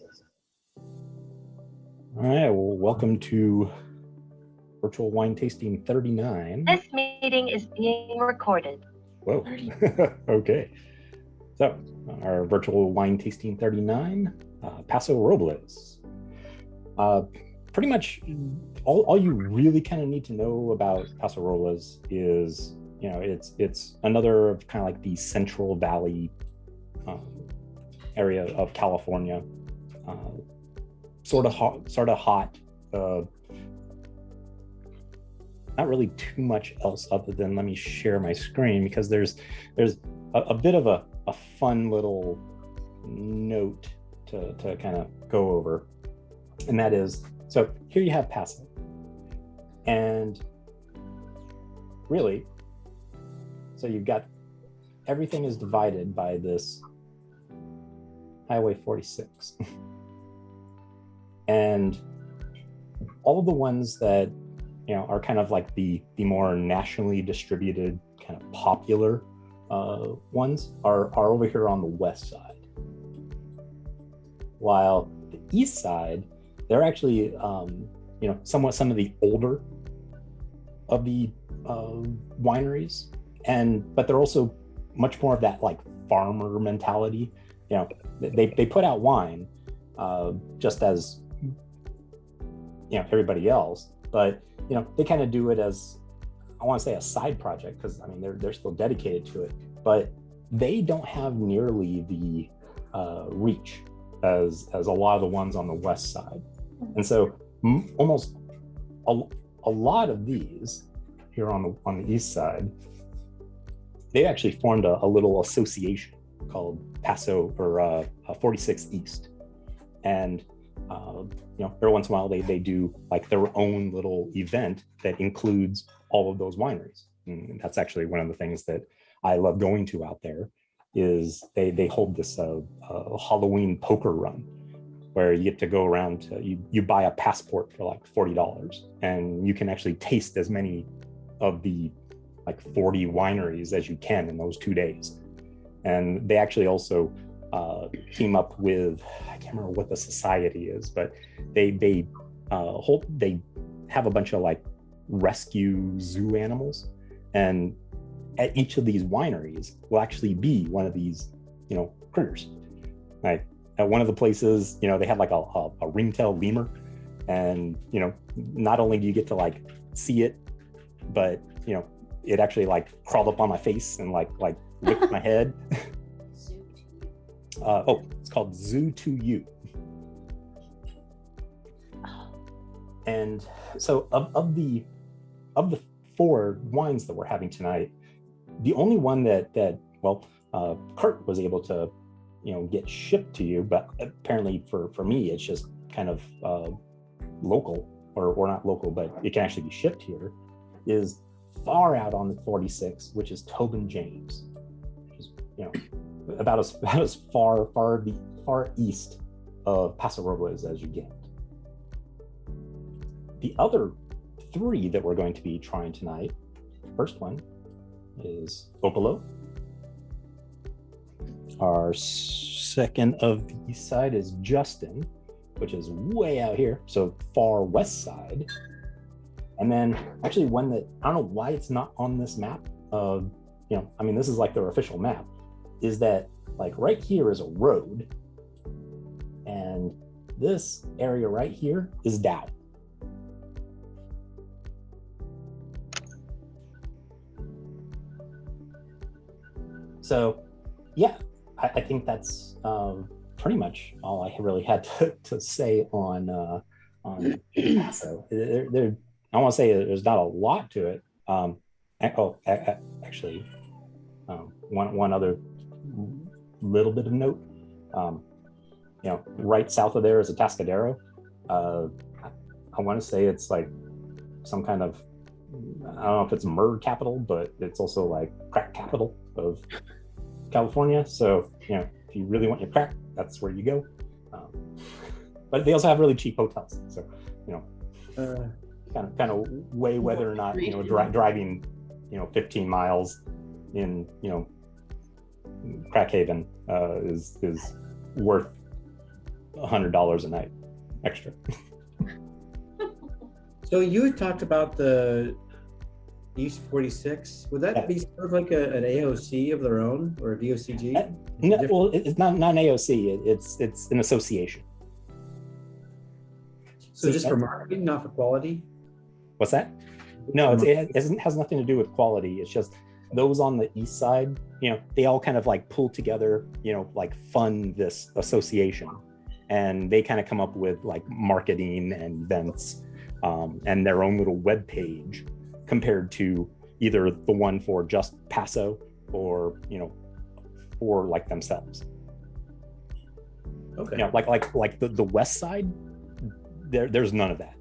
All right, well, welcome to Virtual Wine Tasting 39. This meeting is being recorded. Whoa, okay. So, our Virtual Wine Tasting 39, Paso Robles. Pretty much all you really kind of need to know about Paso Robles is, you know, it's another kind of like the Central Valley area of California. Sort of hot. Not really too much else other than, let me share my screen, because there's a bit of a fun little note to kind of go over, and that is, so here you have Paso, and really, so you've got everything is divided by this Highway 46. And all of the ones that, you know, are kind of like the more nationally distributed, kind of popular ones are over here on the west side. While the east side, they're actually, you know, some of the older of the wineries, but they're also much more of that like farmer mentality. You know, they put out wine just as, you know, everybody else, but you know, they kind of do it as, I want to say, a side project, because I mean they're still dedicated to it, but they don't have nearly the reach as a lot of the ones on the west side. And so almost a lot of these here on the east side, they actually formed a little association called Paso, or 46 East, and you know, every once in a while they do like their own little event that includes all of those wineries. And that's actually one of the things that I love going to out there, is they hold this Halloween poker run, where you get to go around to, you buy a passport for like $40, and you can actually taste as many of the like 40 wineries as you can in those 2 days. And they actually also team up with, I can't remember what the society is, but they have a bunch of like rescue zoo animals, and at each of these wineries will actually be one of these, you know, critters. Like at one of the places, you know, they had like a ringtail lemur, and you know, not only do you get to like see it, but you know, it actually like crawled up on my face and like licked my head. It's called Zoo to You. And so of the 4 wines that we're having tonight, the only one that Kurt was able to, you know, get shipped to you, but apparently for me it's just kind of local, or not local, but it can actually be shipped here, is far out on the 46, which is Tobin James, which is, you know, about as far east of Paso Robles as you get. The other 3 that we're going to be trying tonight, the first one is Opolo. Our second of the east side is Justin, which is way out here, so far west side. And then actually one that I don't know why it's not on this map, you know, I mean, this is like their official map, is that like right here is a road, and this area right here is Daou. So yeah, I think that's pretty much all I really had to say on Paso. I want to say there's not a lot to it. Actually, one other little bit of note. You know, right south of there is a Atascadero. I want to say it's like some kind of, I don't know if it's murder capital, but it's also like crack capital of California. So, you know, if you really want your crack, that's where you go. But they also have really cheap hotels. So, you know, kind of weigh whether or not, you know, driving, you know, 15 miles in, you know, Crackhaven is worth $100 a night extra. So you had talked about the East 46. Would that be sort of like an AOC of their own, or a VOCG? No, well, it's not an AOC. It's an association. So just for marketing, not for quality? What's that? No, it has nothing to do with quality. It's just those on the east side, they all kind of like pull together, like fund this association, and they kind of come up with like marketing and events, and their own little web page compared to either the one for just Paso or or like themselves. Okay. Like the west side, there's none of that.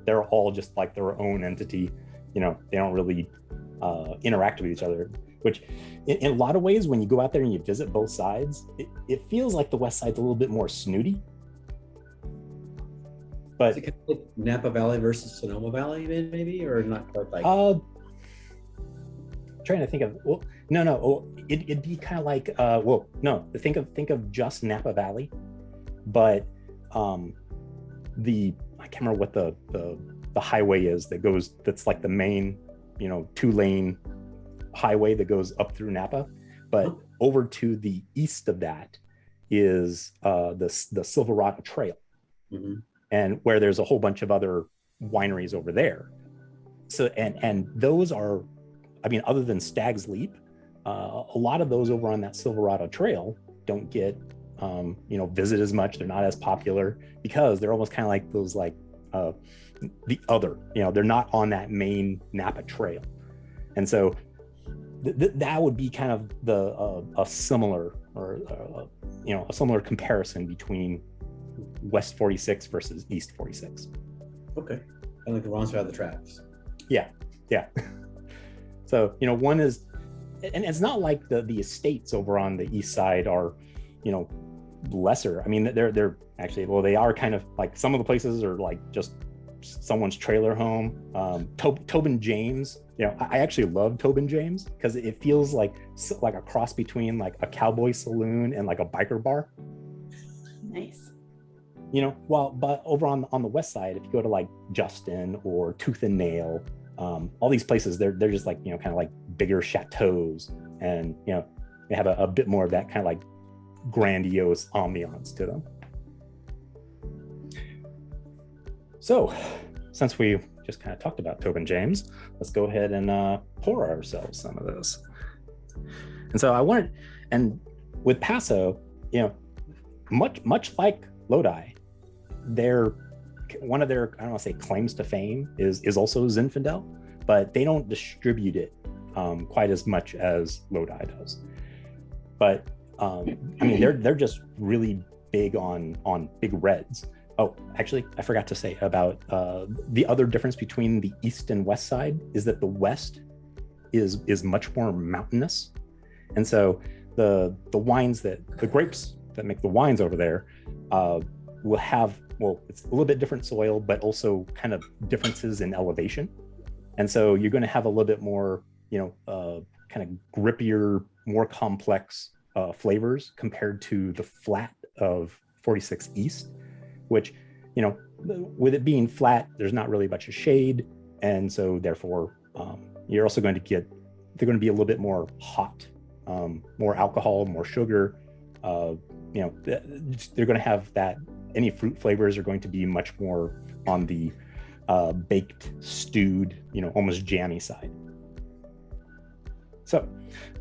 They're all just like their own entity. They don't really interact with each other, which in a lot of ways, when you go out there and you visit both sides, it feels like the west side's a little bit more snooty. But is it kind of like Napa Valley versus Sonoma Valley, maybe, or not quite like? Trying to think of it'd be kind of like think of just Napa Valley, but I can't remember what the highway is that's like the main 2-lane highway that goes up through Napa, but over to the east of that is the Silverado Trail. Mm-hmm. And where there's a whole bunch of other wineries over there. So and those are, other than Stag's Leap, a lot of those over on that Silverado Trail don't get visit as much. They're not as popular because they're almost kind of like those the other, they're not on that main Napa Trail. And so that would be kind of a similar a similar comparison between West 46 versus East 46. Okay. Kind of like the wrong side of the tracks. Yeah. So, one is, and it's not like the estates over on the east side are, lesser. They're actually, well, they are kind of like, some of the places are like just someone's trailer home. Tobin James, I actually love Tobin James because it feels like a cross between like a cowboy saloon and like a biker bar. Nice. But over on the west side, if you go to like Justin or Tooth and Nail, all these places, they're just like, kind of like bigger chateaus, and, they have a bit more of that kind of like grandiose ambiance to them. So since we just kind of talked about Tobin James, let's go ahead and pour ourselves some of this. And so and with Paso, much like Lodi, one of their, I don't want to say claims to fame is also Zinfandel, but they don't distribute it quite as much as Lodi does. But they're just really big on big reds. Oh, actually, I forgot to say about the other difference between the east and west side is that the west is much more mountainous, and so the grapes that make the wines over there will have, it's a little bit different soil, but also kind of differences in elevation. And so you're going to have a little bit more, kind of grippier, more complex flavors compared to the flat of 46 East, which, with it being flat, there's not really much of shade. And so therefore, you're also they're going to be a little bit more hot, more alcohol, more sugar. They're going to have that. Any fruit flavors are going to be much more on the baked, stewed, almost jammy side. So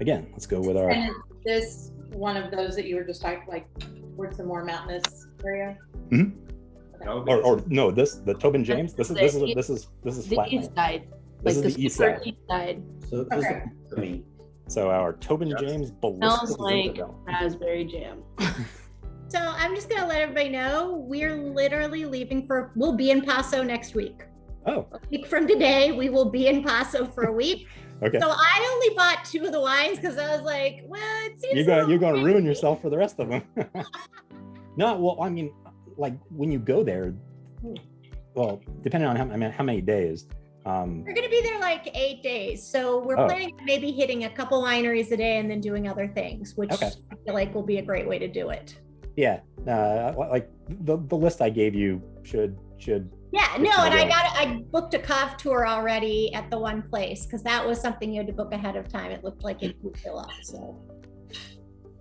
again, let's go with our. And is this one of those that you were just talking, like towards the more mountainous area? Mm-hmm. Okay. Or no, the Tobin James. This is flat. The east side. This is the east side. East side. So okay. So our Tobin James Ballistic smells like raspberry jam. So I'm just gonna let everybody know we're literally we'll be in Paso next week. Oh. A week from today, we will be in Paso for a week. Okay. So I only bought 2 of the wines because I was like, well, it seems you're going to ruin yourself for the rest of them. No, well, like when you go there, well, depending on how many days. We're going to be there like 8 days. So we're planning on maybe hitting a couple wineries a day and then doing other things, which I feel like will be a great way to do it. Yeah, like the list I gave you should. Yeah, Get no, to and the I booked a cov tour already at the one place because that was something you had to book ahead of time. It looked like it would fill up. So.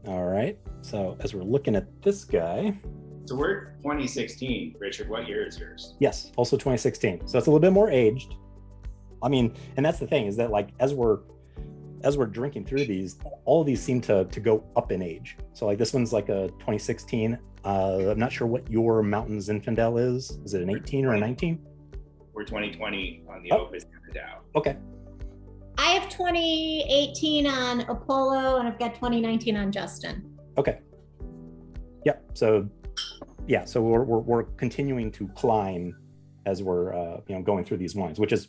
All right. So as we're looking at this guy. So we're 2016, Richard. What year is yours? Yes, also 2016. So it's a little bit more aged. I mean, and that's the thing is that like as we're drinking through these, all of these seem to go up in age. So like this one's like a 2016. I'm not sure what your Mountain Zinfandel is. Is it an 18 or a 19? We're 2020 on the Opus and the Daou. Okay. I have 2018 on Opolo and I've got 2019 on Justin. Okay. Yep. So yeah, so we're continuing to climb as we're going through these wines, which is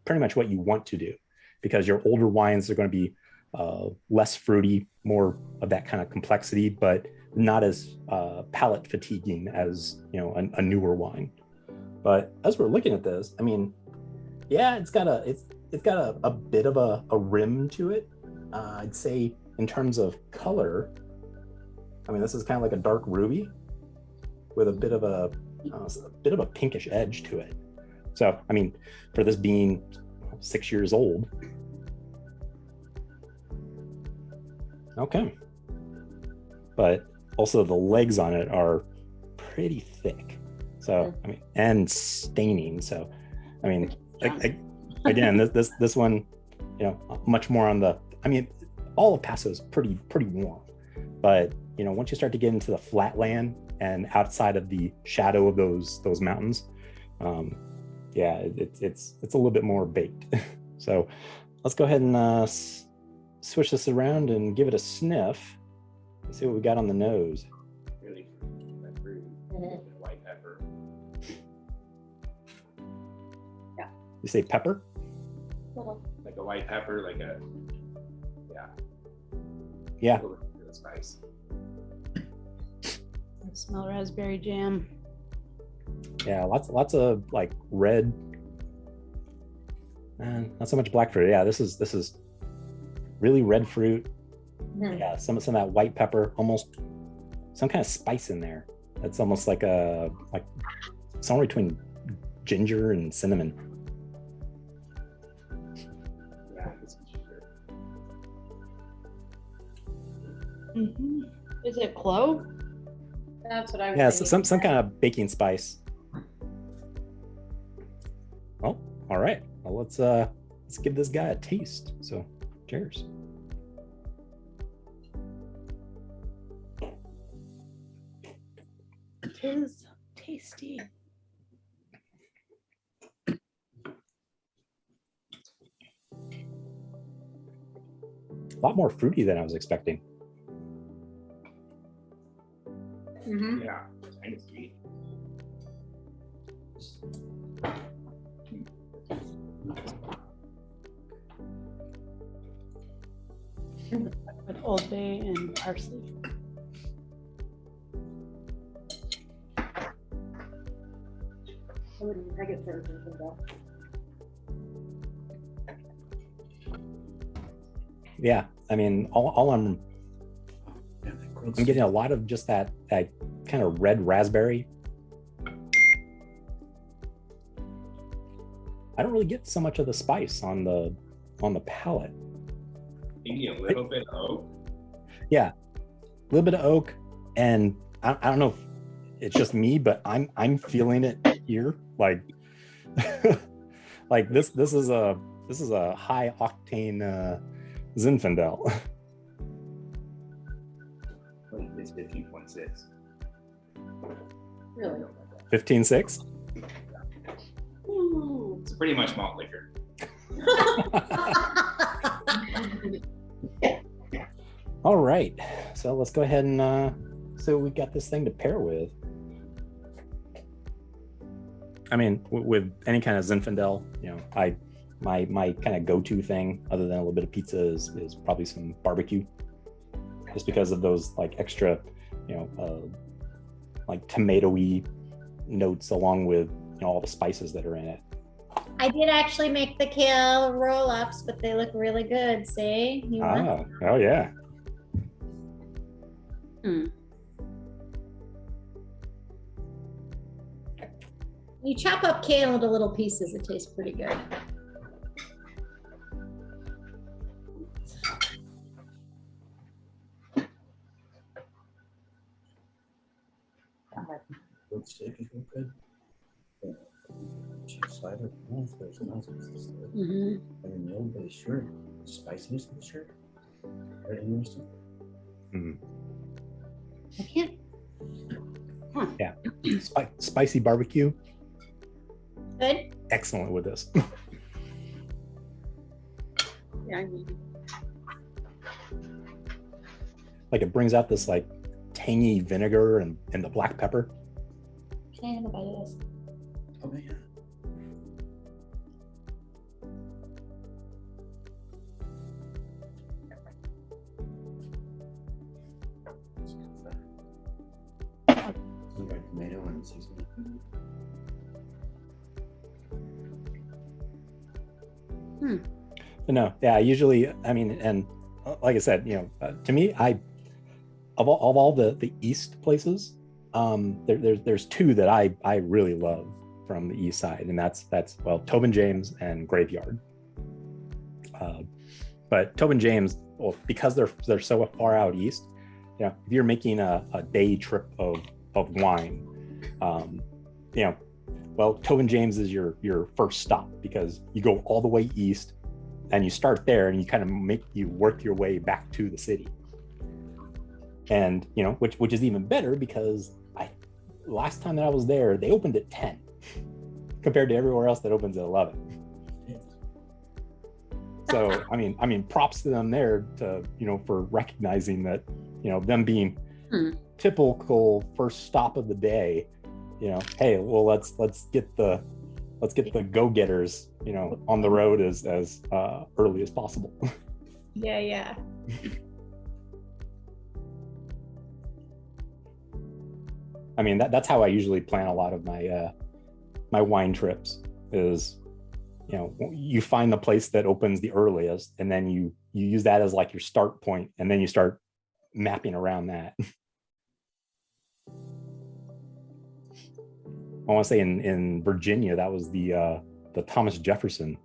pretty much what you want to do, because your older wines are going to be less fruity, more of that kind of complexity, but not as palate fatiguing as a newer wine. But as we're looking at this, I mean, yeah, it's got a bit of a rim to it. I'd say in terms of color, I mean, this is kind of like a dark ruby with a bit of a pinkish edge to it. So, I mean, for this being 6 years old. Okay. But also the legs on it are pretty thick. So, I mean, and staining. So, I mean, again, this one, much more on the, I mean, all of Paso is pretty warm, but once you start to get into the flatland and outside of the shadow of those mountains, yeah, it's a little bit more baked. So let's go ahead and switch this around and give it a sniff. Let's see what we got on the nose. Really fruit, white pepper. Yeah. You say pepper? Like a white pepper, like a yeah. A little bit of spice. I smell raspberry jam. Yeah, lots of like red, not so much black fruit. Yeah, this is really red fruit. Mhm. Yeah, some of that white pepper, almost some kind of spice in there. That's almost like somewhere between ginger and cinnamon. Yeah, it's sugar. Mm-hmm. Is it clove? That's what I was Yeah, thinking. some kind of baking spice. Oh, all right. Well, let's give this guy a taste. So, cheers. It is tasty. A lot more fruity than I was expecting. Mhm. Yeah, kind of sweet. With Old Bay and parsley. I wouldn't take it for Zinfandel. Yeah, I mean, all I'm getting a lot of just that kind of red raspberry. I don't really get so much of the spice on the palate. Maybe a little bit of oak. Yeah, a little bit of oak, and I don't know if it's just me, but I'm feeling it here. Like, like this is a high octane Zinfandel. It's 15.6. Really? 15.6. Ooh. It's pretty much malt liquor. All right, so let's go ahead and so we got this thing to pair with. I mean, with any kind of Zinfandel, my kind of go-to thing, other than a little bit of pizza, is probably some barbecue, just because of those like extra, like tomatoey notes, along with all the spices that are in it. I did actually make the kale roll-ups, but they look really good. See? You want? Oh yeah. You chop up kale into little pieces, it tastes pretty good. Good steak is good. Cheese slider. Oh, there's nice. Mhm. I mean, the old bay, sure. Spiciness of the shirt. Very interesting. I can't. Huh. Yeah. Spicy barbecue. Good. Excellent with this. Yeah, I mean, Like it brings out this like tangy vinegar and the black pepper. Can I have a bite of this? Oh, man. Some red tomato and seasoning. But no, yeah, usually, I mean, and like I said, to me, of all the East places, there's two that I really love from the East side, and that's well, Tobin James and Graveyard. But Tobin James, well, because they're so far out east, if you're making a day trip of wine, well, Tobin James is your first stop because you go all the way east and you start there and you kind of you work your way back to the city. And, which is even better because last time that I was there, they opened at 10 compared to everywhere else that opens at 11. So, I mean, props to them there to, for recognizing that, them being typical first stop of the day, hey, well, let's get the go-getters, on the road as early as possible. Yeah. I mean, that's how I usually plan a lot of my my wine trips is, you find the place that opens the earliest and then you use that as like your start point and then you start mapping around that. I want to say in Virginia, that was the Thomas Jefferson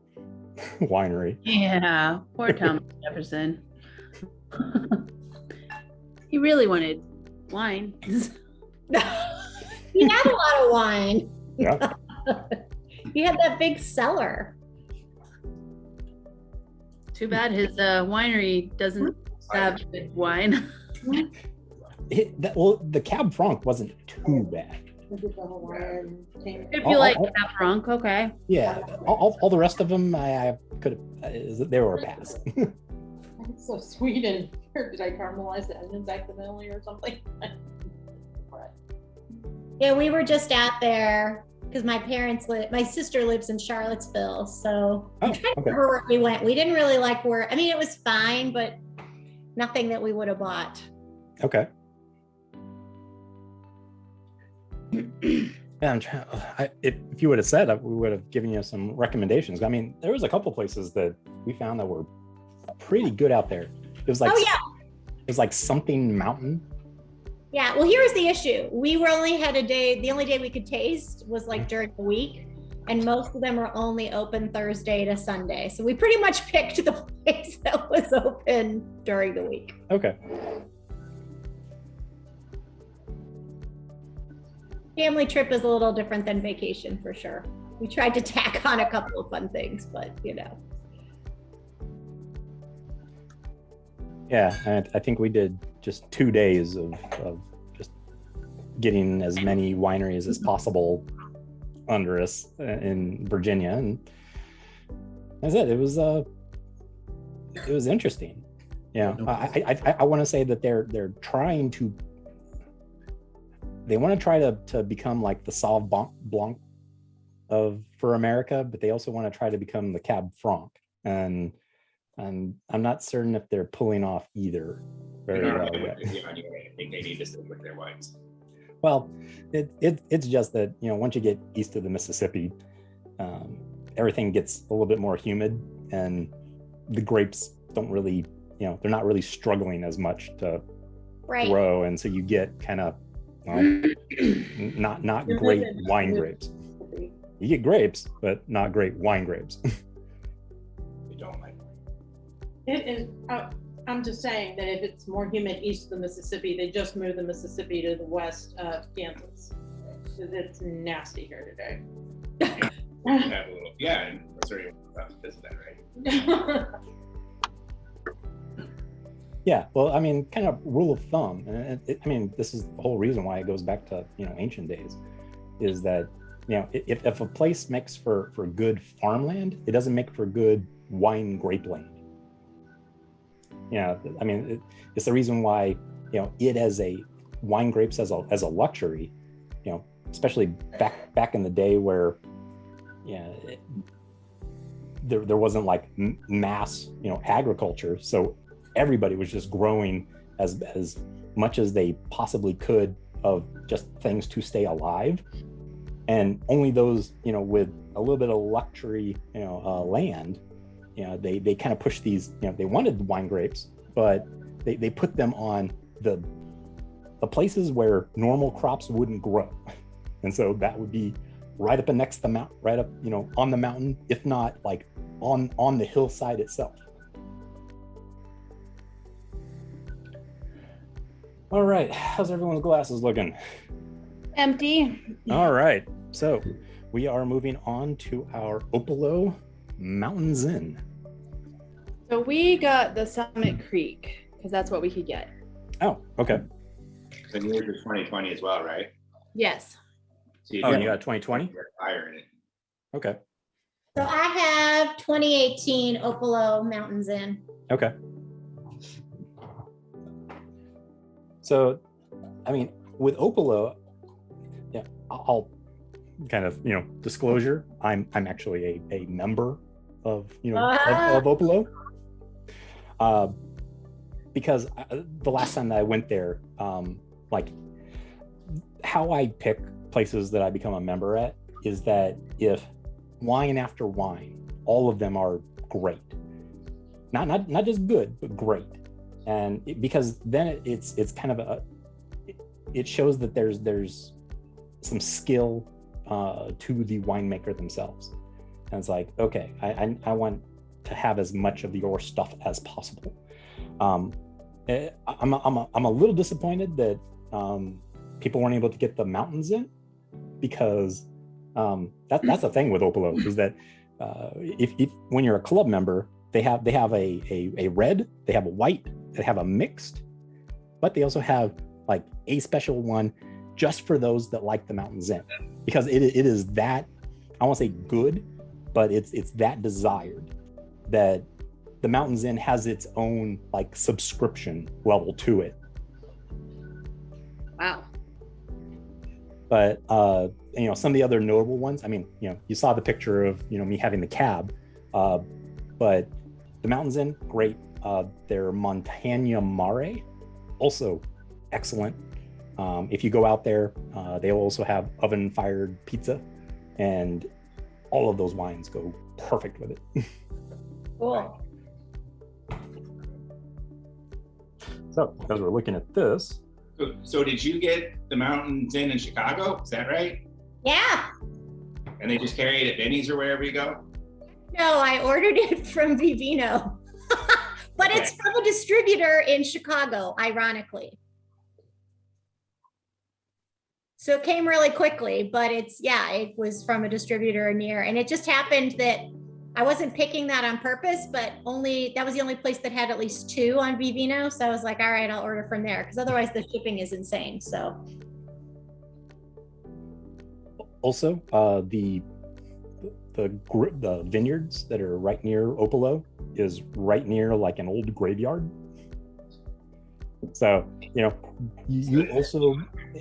winery. yeah, poor Thomas Jefferson. He really wanted wine. He had a lot of wine. Yeah. He had that big cellar. Too bad his winery doesn't have good wine. The Cab Franc wasn't too bad. If you like Cab Franc, okay. Yeah, all the rest of them, I could have. They were a pass. It's so sweet, and did I caramelize the onions accidentally or something? Yeah, we were just out there because my sister lives in Charlottesville, so I'm trying to remember where we went. We didn't really like where. I mean, it was fine, but nothing that we would have bought. Okay. Yeah, I'm trying. If you would have said, we would have given you some recommendations. I mean, there was a couple places that we found that were pretty good out there. It was like, it was like something mountain. Yeah. Well, here was the issue. We were only had a day. The only day we could taste was like during the week, and most of them were only open Thursday to Sunday. So we pretty much picked the place that was open during the week. Okay. Family trip is a little different than vacation for sure. We tried to tack on a couple of fun things, but Yeah, I think we did just 2 days of just getting as many wineries as possible under us in Virginia, and as I said, it was interesting. I want to say that they're trying to. They want to try to become like the Sauv Blanc for America, but they also want to try to become the Cab Franc, and I'm not certain if they're pulling off either very well yet. I think they need to stick with their wines. Well, it's just that once you get east of the Mississippi, everything gets a little bit more humid, and the grapes don't really, they're not really struggling as much to grow, and so you get kind of not great wine grapes. You get grapes, but not great wine grapes. We don't like. It is, I'm just saying that if it's more humid east of the Mississippi, they just moved the Mississippi to the west of Kansas. 'Cause it's nasty here today. Have a little, yeah, and that's already about to visit that, right? Yeah, well, I mean, kind of rule of thumb, and I mean, this is the whole reason why it goes back to, ancient days, is that, if a place makes for good farmland, it doesn't make for good wine grape land. I mean, it's the reason why, it as a wine grapes as a luxury, especially back in the day where, there wasn't like mass, agriculture. So everybody was just growing as much as they possibly could of just things to stay alive. And only those, with a little bit of luxury, land, they kind of pushed these, they wanted the wine grapes, but they put them on the places where normal crops wouldn't grow. And so that would be right up next to the mountain, right up, on the mountain, if not like on the hillside itself. All right, how's everyone's glasses looking? Empty. All right, so we are moving on to our Opolo Mountains Inn. So we got the Summit Creek because that's what we could get. Oh, okay. And yours is 2020 as well, right? Yes. So you Oh, you got 2020? Fire in it. Okay. So I have 2018 Opolo Mountains Inn. Okay. So, I mean, with Opolo, yeah, I'll kind of, disclosure. I'm actually a member of, of Opolo. Because the last time that I went there, like how I pick places that I become a member at is that if wine after wine, all of them are great, not just good, but great. And because then it's kind of it shows that there's some skill to the winemaker themselves. And it's like, okay, I want to have as much of your stuff as possible. I'm a little disappointed that people weren't able to get the Mountains in, because that's the thing with Opolo is that if when you're a club member, they have a red, they have a white, they have a mixed, but they also have like a special one just for those that like the Mountains Inn, because it is that, I won't say good, but it's that desired that the Mountains Inn has its own like subscription level to it. Wow. But some of the other notable ones, I mean, you saw the picture of me having the cab, but the Mountains Inn, great. Their Montagna Mare, also excellent. If you go out there, they'll also have oven-fired pizza, and all of those wines go perfect with it. Cool. So, as we're looking at this, So did you get the Mountains Inn in Chicago? Is that right? Yeah. And they just carry it at Benny's or wherever you go? No, I ordered it from Vivino. But it's from a distributor in Chicago, ironically. So it came really quickly, but it was from a distributor near, and it just happened that I wasn't picking that on purpose, but that was the only place that had at least 2 on Vivino. So I was like, all right, I'll order from there, because otherwise the shipping is insane. So. Also, the vineyards that are right near Opolo is right near like an old graveyard. So, you also,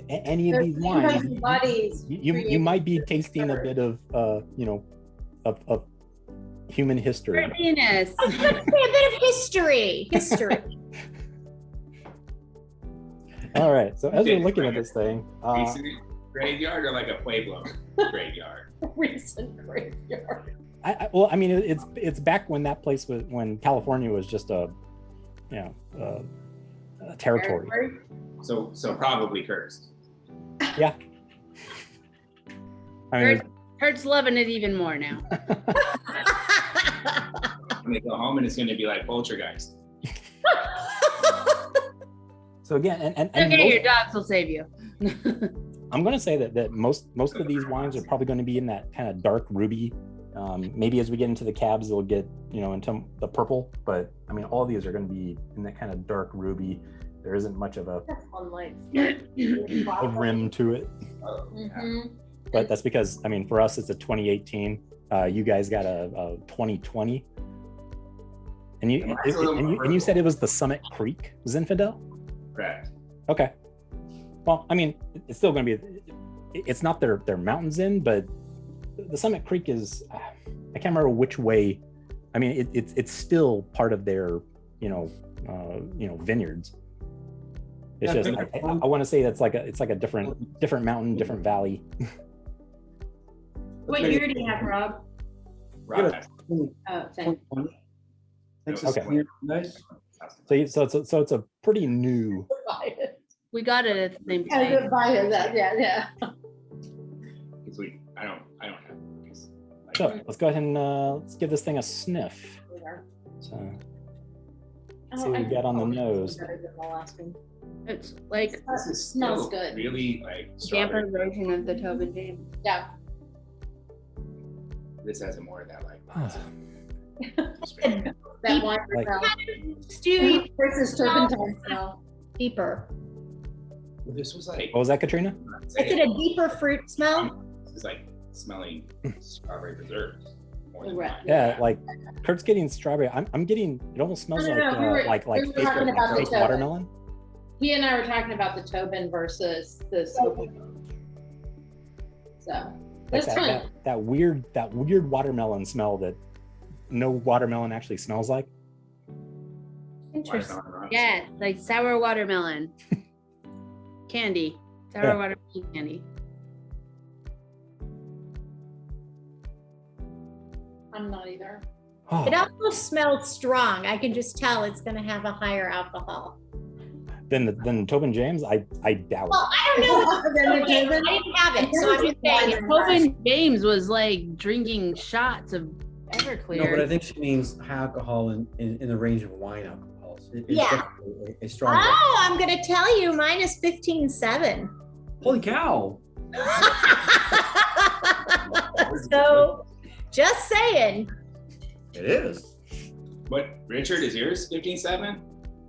any of these wines, you might be tasting a bit of, of human history. Venus. I was going to say a bit of history. All right. So as we're looking at this thing, Recent graveyard or like a Pueblo graveyard? Recent graveyard. well, I mean, it's back when that place was, when California was just a territory. So probably cursed. Yeah. I mean, Kurt's loving it even more now. When they go home and it's going to be like Poltergeist. So again, and Okay, your dogs will save you. I'm going to say that most of these wines are probably going to be in that kind of dark ruby. Maybe as we get into the cabs, they'll get into the purple. But I mean, all of these are going to be in that kind of dark ruby. There isn't much of a rim to it. But that's because, I mean, for us, it's a 2018. You guys got a 2020. And you said it was the Summit Creek Zinfandel? Correct. Okay. Well, I mean, it's still going to be, it's not their mountains in, but the Summit Creek is, I can't remember which way. I mean, it's still part of their, vineyards. It's just, I want to say it's like a different mountain, different valley. What year do you have, Rob? Rob. Oh, thank you. Okay. Nice. So it's a pretty new. We got it at the same I time. didn't buy it, yeah. Because I don't have it. So let's go ahead and let's give this thing a sniff. So see what we got on the nose. It's like This is Smells still good. really like damper strawberry. version of the Tobin James. Yeah. This has more of that like. That wine Like- smell. Stu, Versus turpentine smell. deeper. This was like. What was that, Katrina? Is it a deeper fruit smell? This is like smelling strawberry preserves. More than Right. wine. Yeah, like Kurt's getting strawberry. I'm getting. It almost smells No, like we were like talking fake, about the fake Tobin. watermelon. He and I were talking about the Tobin versus the Sauvignon. So Like that's fine. that weird watermelon smell that no watermelon actually smells like. Interesting. Yeah, like sour watermelon. Candy. Sour Yeah. watermelon candy. I'm not either. Oh, It also smells strong. I can just tell it's going to have a higher alcohol. then Tobin James, I doubt. Well, I don't know. Then the Tobin- I didn't have it, so I'm just saying. Tobin James was like drinking shots of Everclear. No, but I think she means high alcohol in the range of wine alcohols. It's Yeah. definitely a strong. Oh, I'm going to tell you, mine is 15.7. Holy cow! So, just saying. It is. What, Richard, is yours 15.7?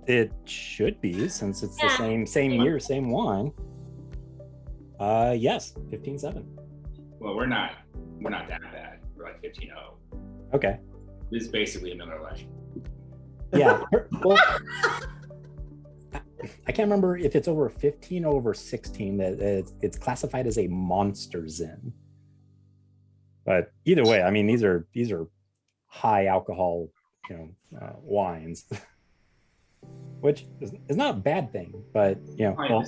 It should be, since it's Yeah. the same year, same wine. Yes, 15.7. Well, we're not that bad. We're like 15.0. Okay. This is basically a Miller Lite. Yeah. Well, I can't remember if it's over 15 or over 16. That it's classified as a monster zin. But either way, I mean, these are high alcohol, wines, which is not a bad thing. But well,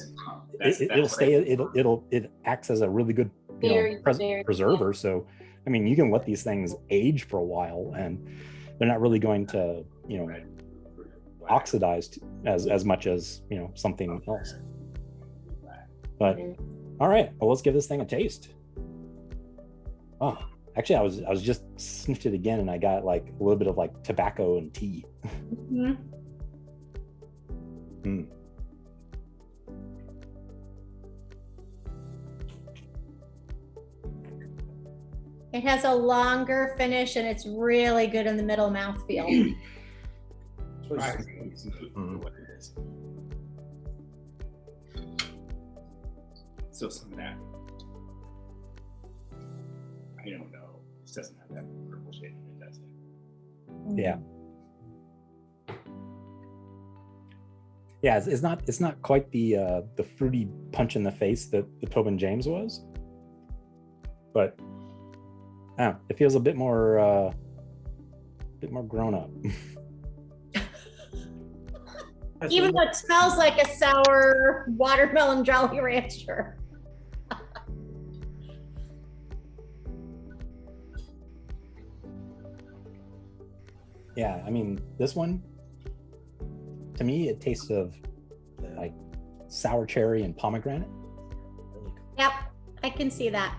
it acts as a really good Very, very preserver. So, I mean, you can let these things age for a while, and they're not really going to oxidized as much as something else. But all right, well, let's give this thing a taste. Oh, actually, I was just sniffed it again, and I got like a little bit of like tobacco and tea. Mhm. Mm. It has a longer finish and it's really good in the middle mouthfeel. What it is. So some of that, I don't know. This doesn't have that purple shade in it, does it? Yeah. Yeah, it's not quite the fruity punch in the face that the Tobin James was, but it feels a bit more grown up. Even though it smells like a sour watermelon Jolly Rancher. Yeah, I mean, this one, to me, it tastes of like sour cherry and pomegranate. Yep, I can see that.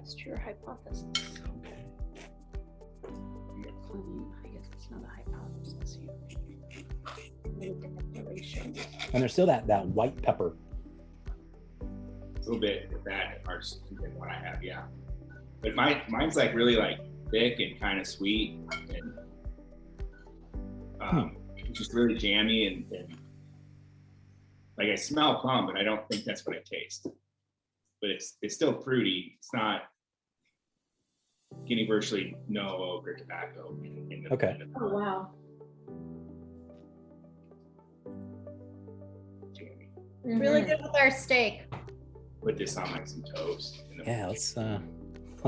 Test your hypothesis. I guess it's not a hypothesis. Declaration. And there's still that white pepper. A little bit of that arts than what I have, yeah. But mine's like really like thick and kind of sweet and just really jammy and like I smell plum, but I don't think that's what I taste. But it's still fruity. It's not getting virtually no oak or tobacco in the Okay. Oh, wow. jammy. Really good with our steak. Put this on like some toast. Yeah, let's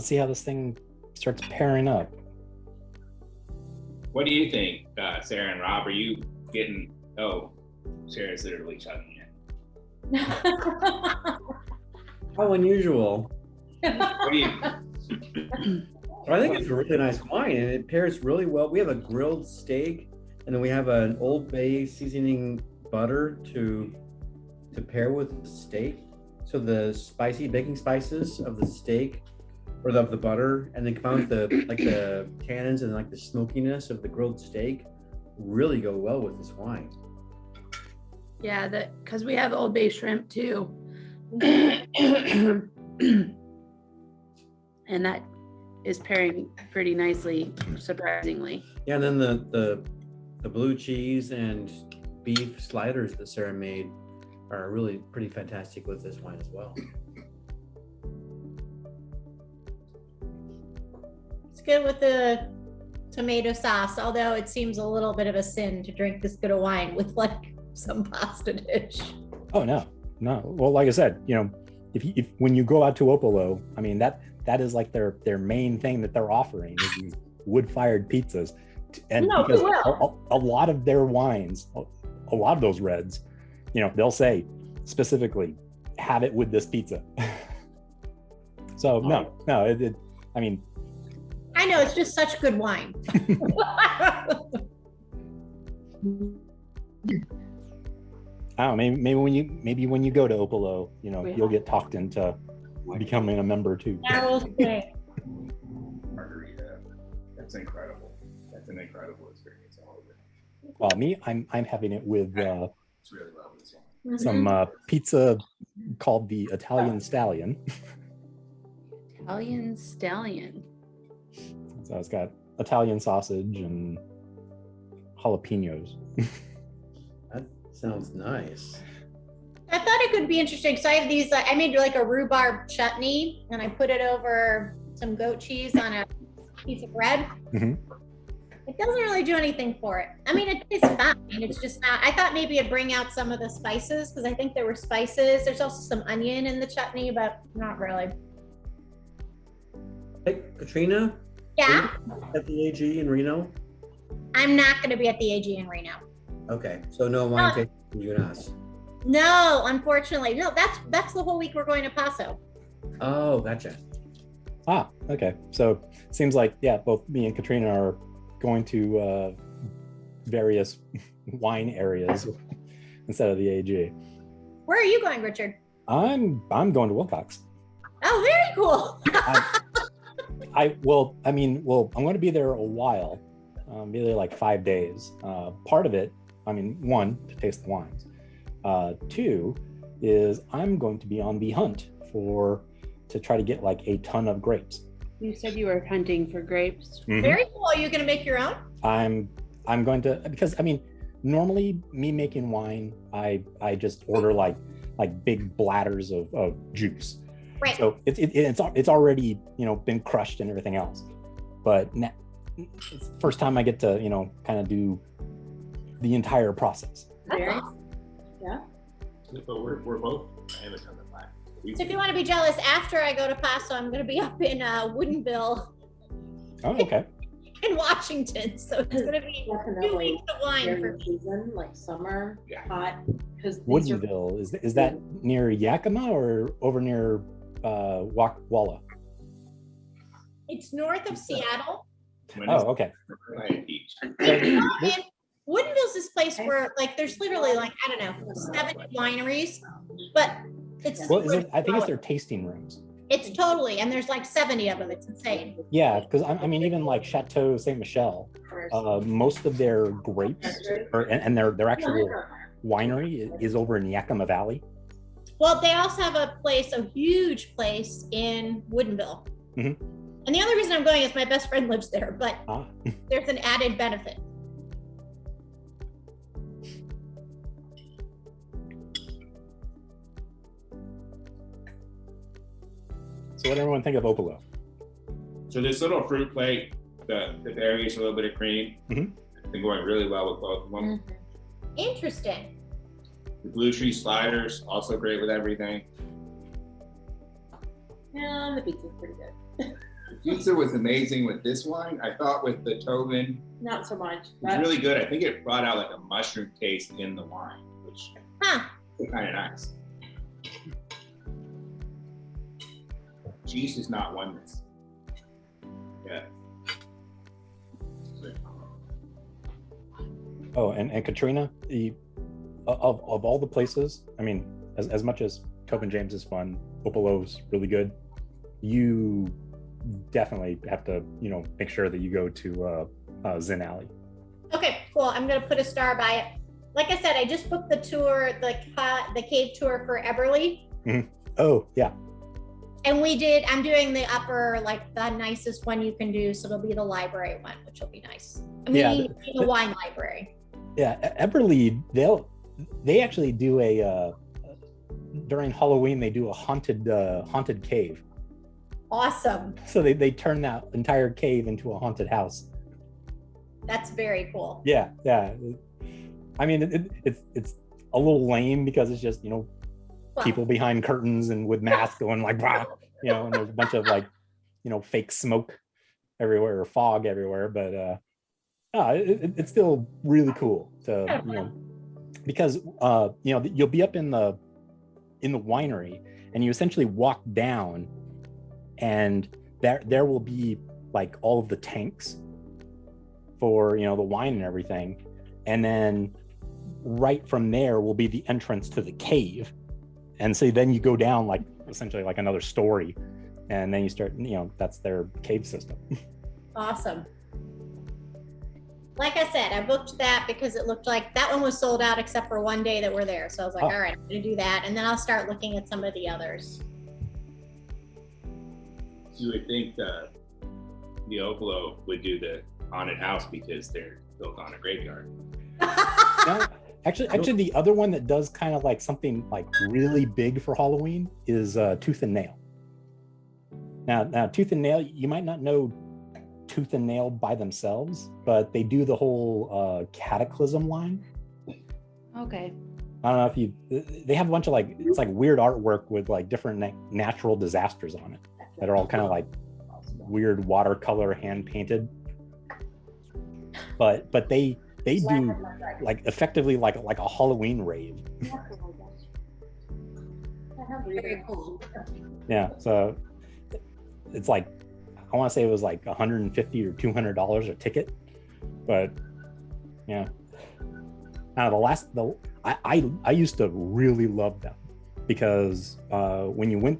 see how this thing starts pairing up. What do you think, Sarah and Rob? Are you getting? Oh, Sarah's literally chugging it. How unusual. What do you? I think it's a really nice wine, and it pairs really well. We have a grilled steak, and then we have an Old Bay seasoning butter to pair with the steak. So the spicy baking spices of the steak or of the butter, and then combined with the tannins and like the smokiness of the grilled steak really go well with this wine. Yeah, because we have Old Bay shrimp too. And that is pairing pretty nicely, surprisingly. Yeah, and then the blue cheese and beef sliders that Sarah made are really pretty fantastic with this wine as well. It's good with the tomato sauce, although it seems a little bit of a sin to drink this good of wine with like some pasta dish. Oh no. Well, like I said, if when you go out to Opolo, I mean that is like their main thing that they're offering is these wood-fired pizzas, and No, because we will. a lot of their wines, a lot of those reds, they'll say specifically have it with this pizza. So no, I mean, I know, it's just such good wine. I don't know, maybe when you go to Opolo, you'll get talked into becoming a member too. I will say. Margarita. That's incredible. That's an incredible experience. All of it. Well, me, I'm having it with It's really well with this one. some pizza called the Italian Stallion. Italian stallion. So it's got Italian sausage and jalapenos. That sounds nice. I thought it could be interesting. So I have these, I made like a rhubarb chutney and I put it over some goat cheese on a piece of bread. Mhm. It doesn't really do anything for it. I mean, it tastes fine. It's just not, I thought maybe it'd bring out some of the spices because I think there were spices. There's also some onion in the chutney, but not really. Hey, Katrina, Yeah, at the AG in Reno? I'm not going to be at the AG in Reno. Okay, so no wine tasting for you and us. No, unfortunately. No, that's the whole week we're going to Paso. Oh, gotcha. Ah, okay. So seems like, yeah, both me and Katrina are going to various wine areas instead of the AG. Where are you going, Richard? I'm going to Wilcox. Oh, very cool. I'm going to be there a while. Be there like 5 days. Part of it, one, to taste the wines. Two is I'm going to be on the hunt to try to get like a ton of grapes. You said you were hunting for grapes. Mhm. Very cool. Are you going to make your own? I'm going to, because normally me making wine, I just order like big bladders of juice. Right. So it's already been crushed and everything else. But now, it's the first time I get to kind of do the entire process. Very. But we're both. I have a ton of black. So if you want to be jealous, after I go to Paso, I'm going to be up in Woodinville Oh, okay. in Washington. So it's going to be 2 Definitely. weeks of wine for During season, like summer, Yeah. hot, because Woodinville, is that near Yakima or over near Walla? It's north of Seattle. When is Oh, okay. Atlantic Beach? And Woodinville's this place where like there's literally like, I don't know, 7 wineries, but it's Well, I think it's their tasting rooms. It's totally, and there's like 70 of them. It's insane. Yeah, because I mean, even like Chateau Saint Michel, most of their grapes and their actual winery is over in Yakima Valley. Well, they also have a huge place in Woodinville. Mhm. And the only reason I'm going is my best friend lives there, but there's an added benefit. So what everyone think of Opolo? So this little fruit plate, the berries, a little bit of cream, Mhm. it's been going really well with both of them. Interesting. The blue tree sliders, also great with everything. Yeah, the pizza's pretty good. The pizza was amazing with this wine. I thought with the Tobin, Not so much. it was really good. I think it brought out like a mushroom taste in the wine, which is kind of nice. Cheese is not oneness. Yeah. Oh, and Katrina, of all the places, I mean, as much as Tobin James is fun, Opolo's really good. You definitely have to, make sure that you go to Zen Alley. Okay, cool. I'm gonna put a star by it. Like I said, I just booked the tour, the cave tour for Eberly. Mm-hmm. Oh, yeah. And I'm doing the upper, like the nicest one you can do. So it'll be the library one, which will be nice. I mean, the wine library. Yeah, Eberly, they actually do during Halloween, they do a haunted cave. Awesome. So they turn that entire cave into a haunted house. That's very cool. Yeah. I mean, it's a little lame because it's just, people behind curtains and with masks going like, wow, and there's a bunch of like, fake smoke everywhere or fog everywhere. But it's still really cool to, because, you'll be up in the winery and you essentially walk down and there will be like all of the tanks for, the wine and everything. And then right from there will be the entrance to the cave. And so then you go down like essentially like another story, and then you start, that's their cave system. Awesome. Like I said, I booked that because it looked like that one was sold out except for one day that we're there. So I was like, all right, I'm gonna do that. And then I'll start looking at some of the others. You would think the Opolo would do the haunted house because they're built on a graveyard. No, actually, the other one that does kind of like something like really big for Halloween is Tooth and Nail. Now, Tooth and Nail, you might not know Tooth and Nail by themselves, but they do the whole Cataclysm line. Okay. I don't know if they have a bunch of like, it's like weird artwork with like different natural disasters on it that are all kind of like weird watercolor hand painted. But they do like effectively like a Halloween rave. Very cool. Yeah, so it's like, I want to say it was like $150 or $200 a ticket, but yeah. I used to really love them because when you went,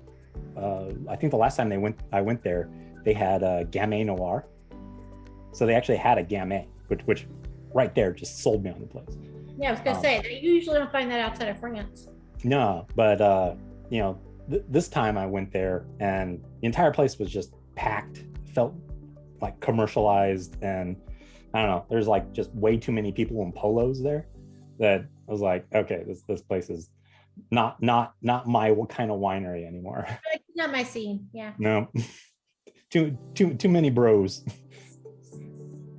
I think the last time I went there, they had a Gamay Noir. So they actually had a Gamay, which right there just sold me on the place. Yeah, I was gonna say, you usually don't find that outside of France. No, but this time I went there and the entire place was just packed, felt like commercialized, and I don't know, there's like just way too many people in polos there that I was like, okay, this place is not my kind of winery anymore. Like, not my scene. Yeah. No. too many bros.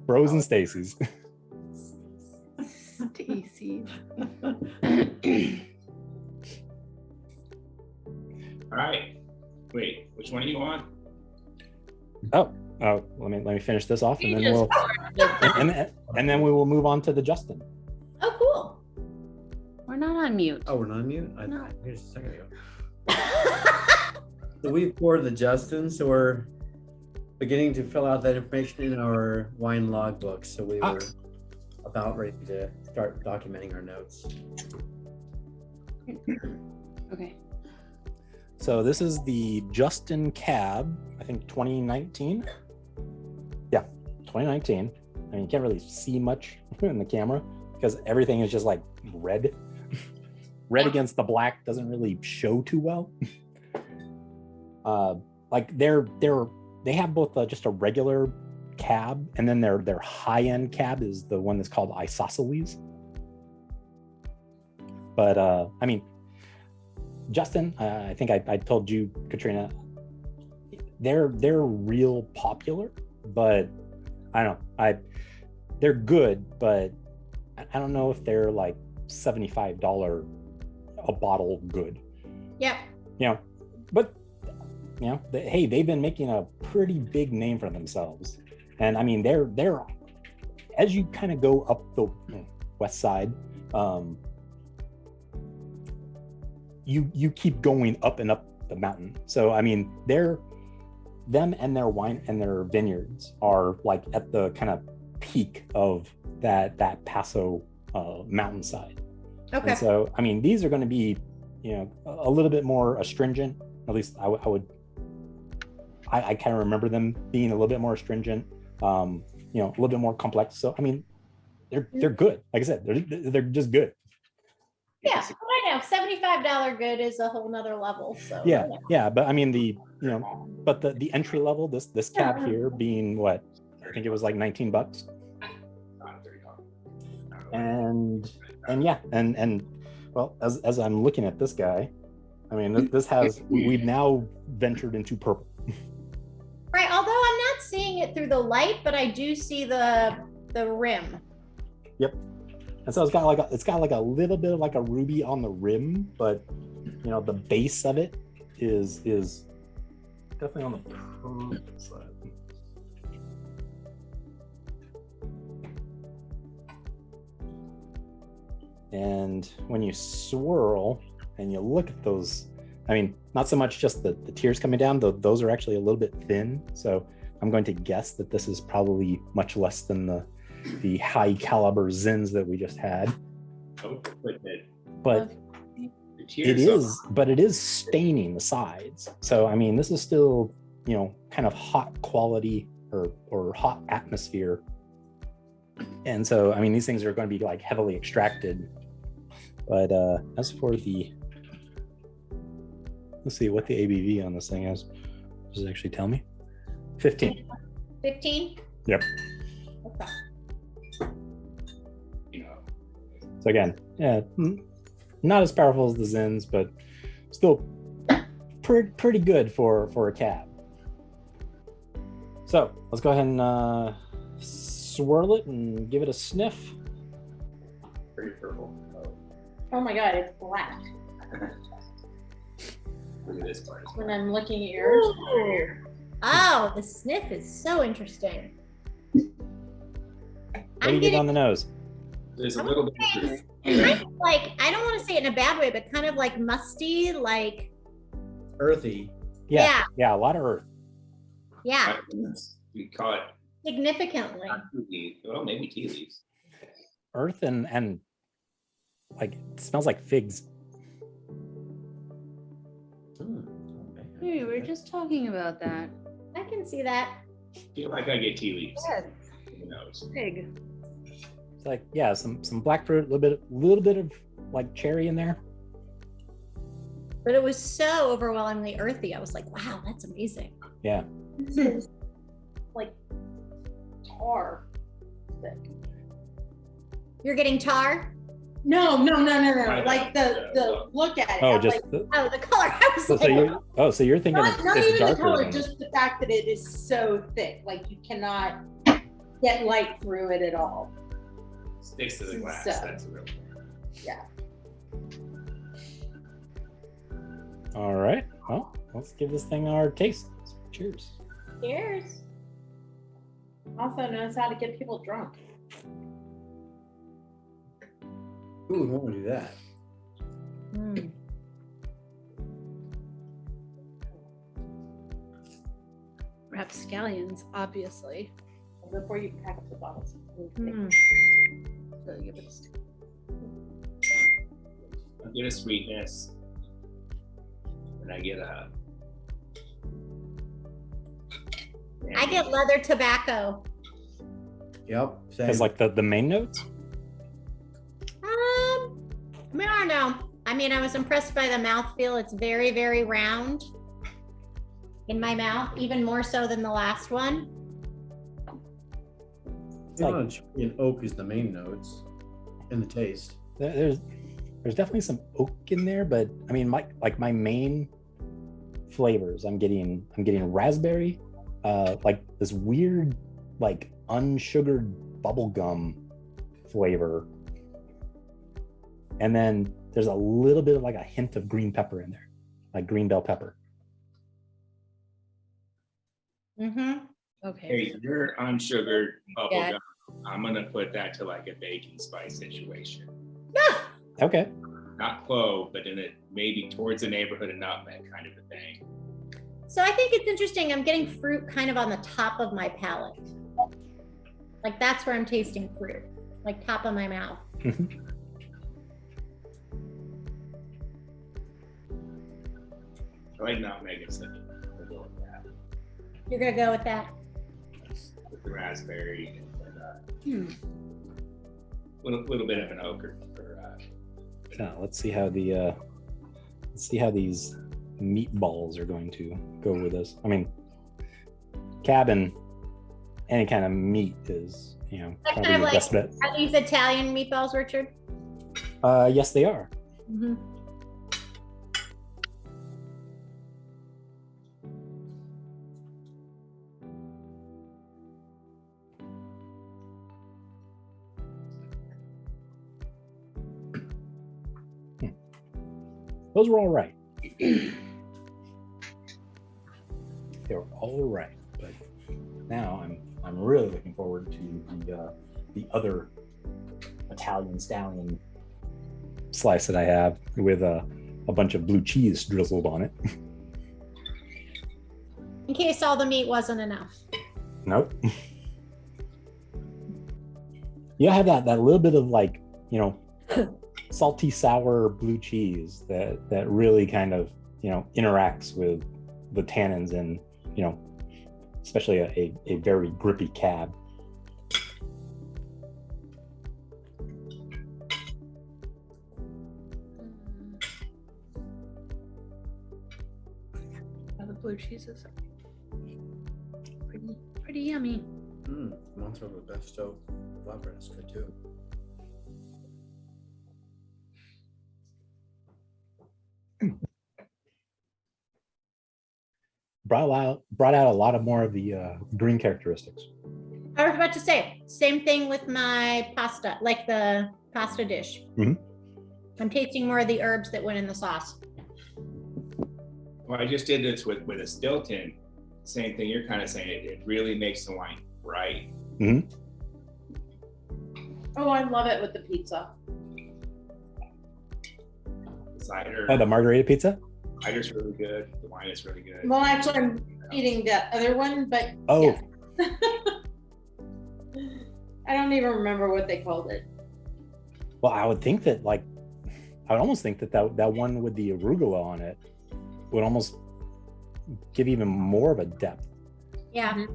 Bros and Stacy's. Stacy. All right. Wait, which one do you want? Oh, let me finish this off, and then we'll and then we will move on to the Justin. Oh, cool. We're not on mute. Oh, we're not on mute? No. Here's a second ago. So we've poured the Justin, so we're beginning to fill out that information in our wine logbook. So we were about ready to start documenting our notes. Okay. So this is the Justin Cab, I think 2019. Yeah, 2019. I mean, you can't really see much in the camera because everything is just like red. Red against the black doesn't really show too well. Like they have both just a regular cab, and then their high-end cab is the one that's called Isosceles. But I mean, Justin, I think I told you, Katrina, they're real popular, but I don't know. They're good, but I don't know if they're like $75 a bottle good. Yep. You know, but you know, hey, they've been making a pretty big name for themselves, and I mean, they're as you kind of go up the west side, you keep going up and up the mountain. So I mean, them and their wine and their vineyards are like at the kind of peak of that Paso mountainside. Okay. And so I mean, these are going to be, you know, a little bit more astringent. At least I kind of remember them being a little bit more astringent, you know, a little bit more complex. So I mean, they're good. Like I said, they're just good. Yeah, I know. $75 good is a whole nother level. So Yeah. But I mean, the entry level, this cab here being what, I think it was like $19. And yeah, and well, as I'm looking at this guy, I mean, this has, we've now ventured into purple. Right, although I'm not seeing it through the light, but I do see the rim. Yep. And so it's got like a little bit of like a ruby on the rim, but you know, the base of it is definitely on the purple side. And when you swirl and you look at those, I mean, not so much just the tears coming down, though those are actually a little bit thin. So I'm going to guess that this is probably much less than the high caliber Zins that we just had. But it is staining the sides. So I mean, this is still, you know, kind of hot quality or hot atmosphere. And so I mean, these things are going to be like heavily extracted. But as for let's see what the ABV on this thing is. Does it actually tell me? 15. 15? Yep. Okay. So again, yeah, not as powerful as the Zins, but still pretty good for a cab. So let's go ahead and swirl it and give it a sniff. Pretty purple. Oh my God, it's black. Look at this part. When I'm looking at yours. Oh, the sniff is so interesting. What do you get on the nose? There's a little bit. Kind of like, I don't want to say it in a bad way, but kind of like musty, like Earthy. Yeah, a lot of earth. Yeah, We call it significantly. well, maybe tea leaves. Earth and like it smells like figs. Hey, we were just talking about that. I can see that. I feel like I get tea leaves. Yes. Who knows? Pig. It's like, yeah, some black fruit, a little bit of like cherry in there. But it was so overwhelmingly earthy. I was like, wow, that's amazing. Yeah. This is like tar thick. You're getting tar? No. I Like the look at it. Oh, I'm just like, Oh, the color. I was so you're thinking not it's even the darker color, than just the fact that it is so thick. Like you cannot get light through it at all. Sticks to the glass. So- That's a real thing. Yeah. All right. Well, let's give this thing our taste. Cheers. Cheers. Also knows how to get people drunk. Who would want to do that? Mm. Rapscallions, obviously. Before you crack the bottles. Mm. So give it A bit of sweetness. and I get a. I get leather tobacco. Yep. Same. As like the main notes. I mean, I don't know. I mean, I was impressed by the mouthfeel. It's very, very round in my mouth, even more so than the last one. In oak is the main notes in the taste. There's definitely some oak in there, but I mean, my main flavors, I'm getting raspberry, like this weird, like unsugared bubblegum flavor, and then there's a little bit of like a hint of green pepper in there, like green bell pepper. Mm-hmm. Okay. Hey, you're unsugared bubble Yeah. gum. I'm gonna put that to like a baking spice situation. Okay. Not clove, but in it maybe towards the neighborhood of nutmeg kind of a thing. So I think it's interesting. I'm getting fruit kind of on the top of my palate. Like that's where I'm tasting fruit, like top of my mouth. I like nutmeg instead of we'll go with that. You're gonna go with that. With the raspberry and little bit of an ochre for Now let's see how these meatballs are going to go with this. I mean, cabin, any kind of meat is, That's probably kind of the like, best bet. are these Italian meatballs, Richard? Yes, they are. Mm-hmm. Those were all right. They were all right, but now I'm really looking forward to the other Italian stallion slice that I have with a bunch of blue cheese drizzled on it. In case all the meat wasn't enough. Nope. You have that little bit of like, salty sour blue cheese that really kind of, interacts with the tannins and, especially a very grippy cab. The blue cheese is pretty yummy. Monster with pesto flatbread is good too. Brought out a lot of more of the green characteristics. I was about to say, same thing with my pasta, like the pasta dish. Mhm. I'm tasting more of the herbs that went in the sauce. Well, I just did this with a Stilton. Same thing you're kind of saying. It really makes the wine bright. Mm-hmm. Oh, I love it with the pizza. Cider. Oh, the margarita pizza? Cider's really good. The wine is really good. Well, actually, I'm eating that other one, but Oh, yeah. I don't even remember what they called it. well, I would think that I would almost think that one with the arugula on it would almost give even more of a depth Yeah.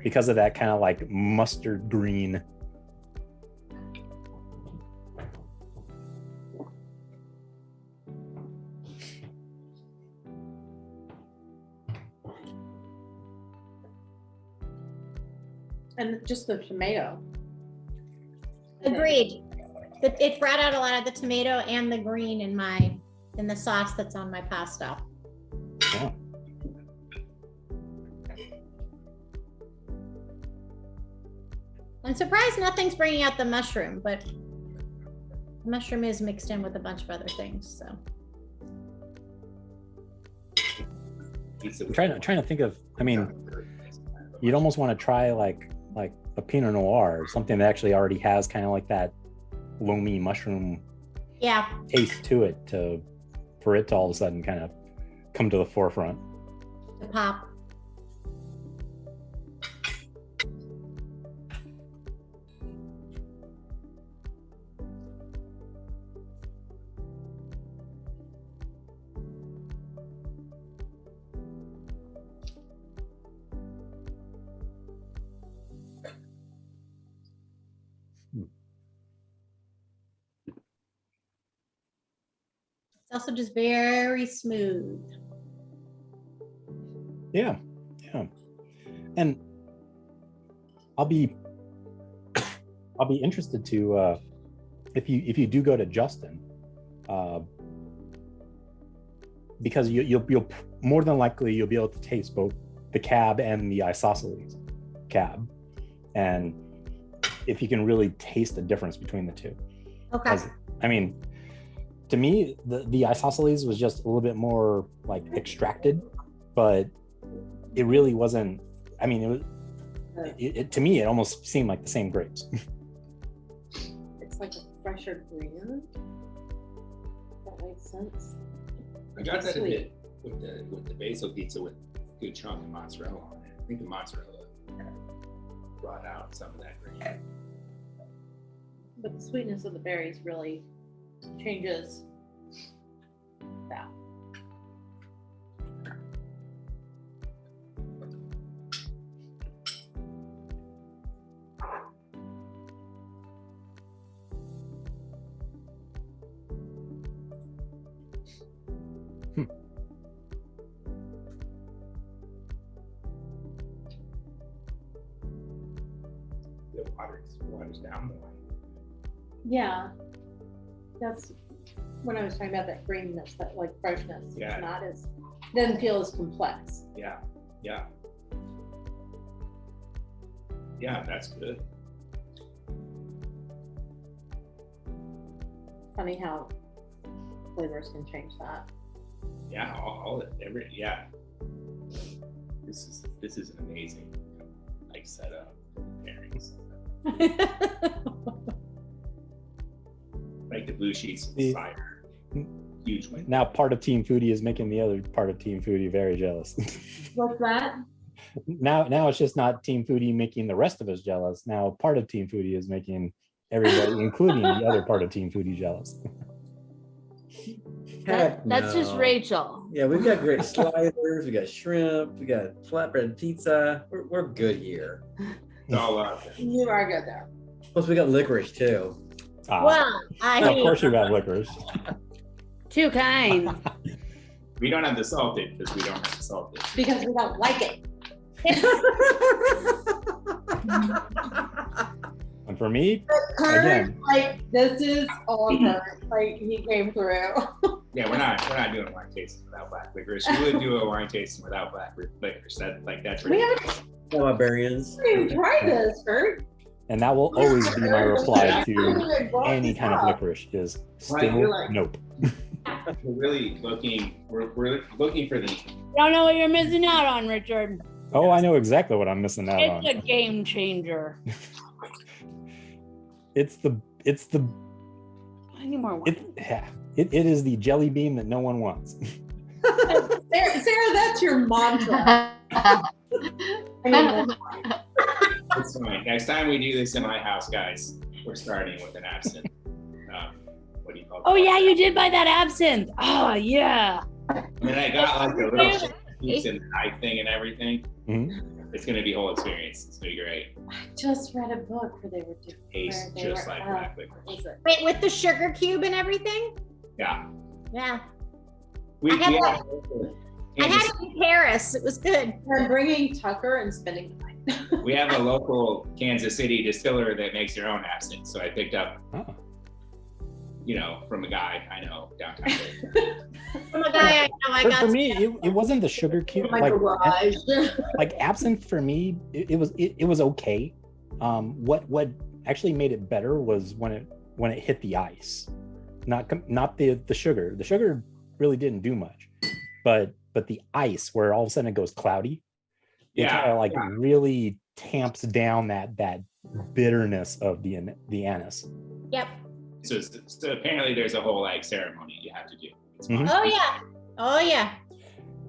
because of that kind of like mustard green. And just the tomato. Agreed. It brought out a lot of the tomato and the green in the sauce that's on my pasta. Yeah. I'm surprised nothing's bringing out the mushroom, but the mushroom is mixed in with a bunch of other things. So I'm trying to think of. I mean, you'd almost want to try like a Pinot Noir, something that actually already has kind of like that loamy mushroom yeah, taste to it, for it to all of a sudden kind of come to the forefront. the pop. also just very smooth. Yeah. And I'll be interested to if you do go to Justin, because you'll more than likely you'll be able to taste both the cab and the isosceles cab, and if you can really taste the difference between the two. Okay. I mean, to me, the isosceles was just a little bit more like extracted, but it really wasn't. I mean, it to me, it almost seemed like the same grapes. It's like a fresher green. That makes sense. I got that a bit with the basil pizza with a good chunk of mozzarella on it. I think the mozzarella brought out some of that green. But the sweetness of the berries really changes that. The waters down the line. Yeah, that's when I was talking about that greenness, that like freshness. Yeah. It's not as, doesn't feel as complex. Yeah, that's good. Funny how flavors can change that. Yeah, This is an amazing like setup pairings. Like the blue sheets with the cider. Huge win. Now part of Team Foodie is making the other part of Team Foodie very jealous. What's that? Now it's just not Team Foodie making the rest of us jealous. Now part of Team Foodie is making everybody, including the other part of Team Foodie, jealous. That's just Rachel. Yeah, we've got great sliders, we got shrimp, we got flatbread pizza. We're good here. It's all up. You are good there. Plus we got licorice too. Well, of course you got licorice. Two kinds. We don't have the salted because we don't have the salted. Because we don't like it. And for me, Kurt, again, like this is all Kurt. Like he came through. Yeah, we're not doing wine tasting without black licorice. We would do a wine tasting without black licorice. That's We ridiculous. Barbarians. haven't even tried this, Kurt. and that will always be my reply to to any kind of licorice is still you're like- nope. We're really looking. We're looking for the. You don't know what you're missing out on, Richard. Oh, I know exactly what I'm missing out It's on. a game changer. It's the I need more wine. it is the jelly bean that no one wants. Sarah, that's your mantra. I mean, It's fine. Next time we do this in my house, guys, we're starting with an absinthe. What do you call it? Oh yeah, you did buy that absinthe. Oh yeah. I mean, I got like the little piece and knife thing and everything. Mhm. It's gonna be a whole experience. It's gonna be great. I just read a book where they were doing. Tastes just like black licorice. Wait, with the sugar cube and everything? Yeah. Yeah. We I had have I had it in Paris. It was good. I'm bringing Tucker and spending the night. we have a local Kansas City distiller that makes their own absinthe. So I picked up, Oh. from a guy I know downtown. Oh my God, I know. I got For me, it wasn't the sugar cube. Like absinthe for me, it was okay. What actually made it better was when it hit the ice, not the sugar. The sugar really didn't do much, but the ice, where all of a sudden it goes cloudy, it kind of really tamps down that bitterness of the anise. Yep. So apparently there's a whole ceremony you have to do. Mhm. Oh yeah. Oh yeah.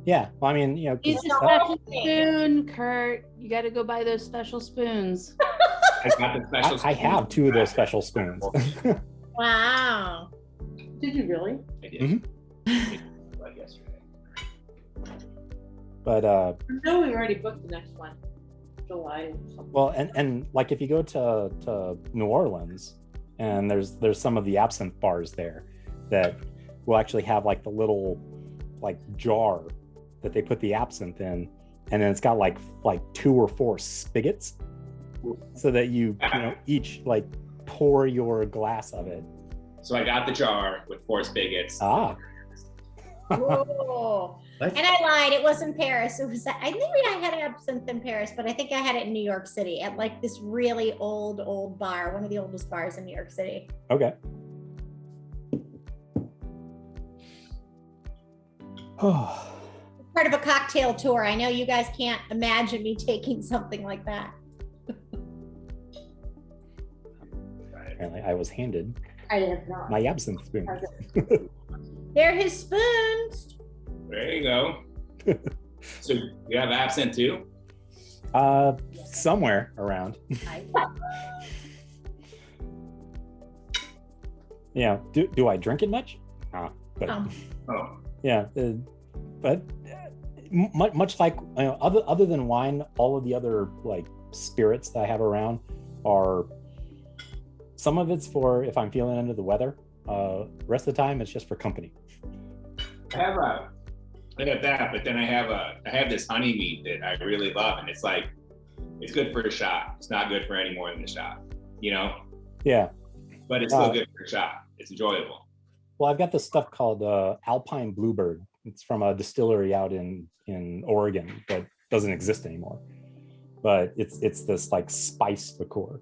Yeah, well, I mean, Use a special spoon, Kurt. You got to go buy those special spoons. I got the special. I have two of those special spoons. Wow. Did you really? I did. Mhm. Like yesterday. But No, we already booked the next one. July or something. well, and like if you go to New Orleans, and there's some of the absinthe bars there that will actually have like the little like jar that they put the absinthe in, and then it's got like 2 or 4 spigots, so that you know each like pour your glass of it. So I got the jar with 4 spigots. Ah. Whoa. And I lied. It was in Paris. I think I had absinthe in Paris, but I think I had it in New York City at like this really old bar, one of the oldest bars in New York City. Okay. Oh. Part of a cocktail tour. I know you guys can't imagine me taking something like that. Apparently, I was handed I have not. my absinthe spoon. They're his spoons. There you go. So you have absinthe too? Somewhere around. Yeah. Do I drink it much? But Oh. yeah. But much like other than wine, all of the other like spirits that I have around are, some of it's for if I'm feeling under the weather. Rest of the time, it's just for company. I got that, but then I have this honey meat that I really love, and it's good for a shot. It's not good for any more than a shot, you know? Yeah. But it's still good for a shot. It's enjoyable. Well, I've got this stuff called Alpine Bluebird. It's from a distillery out in Oregon that doesn't exist anymore. But it's this like spice liqueur.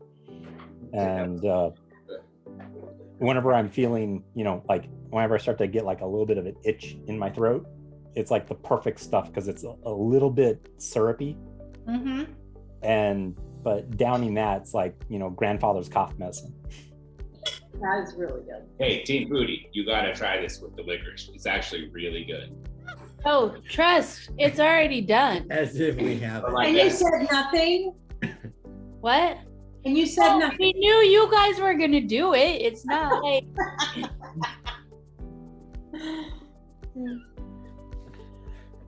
And whenever I'm feeling, like whenever I start to get like a little bit of an itch in my throat, it's like the perfect stuff because it's a little bit syrupy. Mm-hmm. But downing that, it's like, grandfather's cough medicine. That is really good. Hey, Team Foodie, you gotta try this with the licorice. It's actually really good. Oh, trust. It's already done. As if we have. Like And you that. said nothing? What? And you said Oh, nothing? we knew you guys were gonna do it. It's not like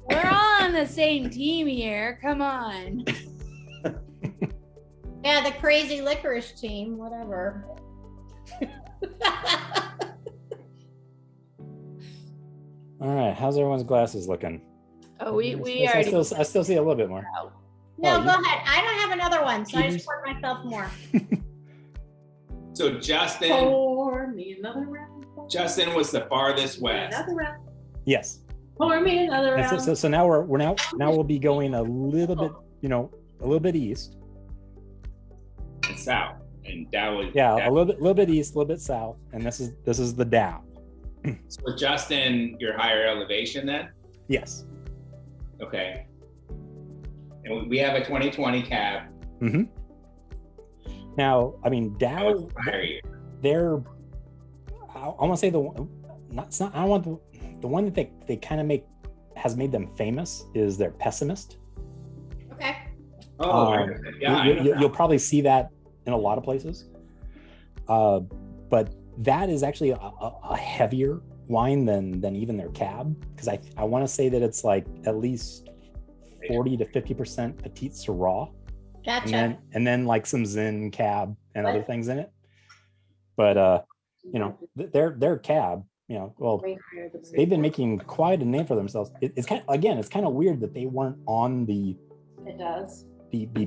we're all on the same team here. Come on. Yeah, the crazy licorice team, whatever. All right, how's everyone's glasses looking? Oh, we I already. still see a little bit more. No, you- go ahead. I don't have another one, so I Peters? just poured myself more. So Justin Pour me another round. was the farthest Pour me west. another round. Yes. Pour me another And round. so now we'll be going a little bit, a little bit east. And south. And Daou is Yeah, a little bit east, a little bit south, and this is the Daou. So Justin, your higher elevation then? Yes. Okay. And we have a 2020 cab. Mm-hmm. Now, I mean, Daou, they're, I want to say I don't want the one that they kind of has made them famous is their pessimist. Okay. Oh, yeah. You'll probably see that in a lot of places. But that is actually a heavier wine than even their cab, because I want to say that it's like at least 40 to 50% Petite Syrah. Gotcha. And then like some Zin cab and other things in it. But their cab, they've been making quite a name for themselves. It's kind of weird that they weren't on the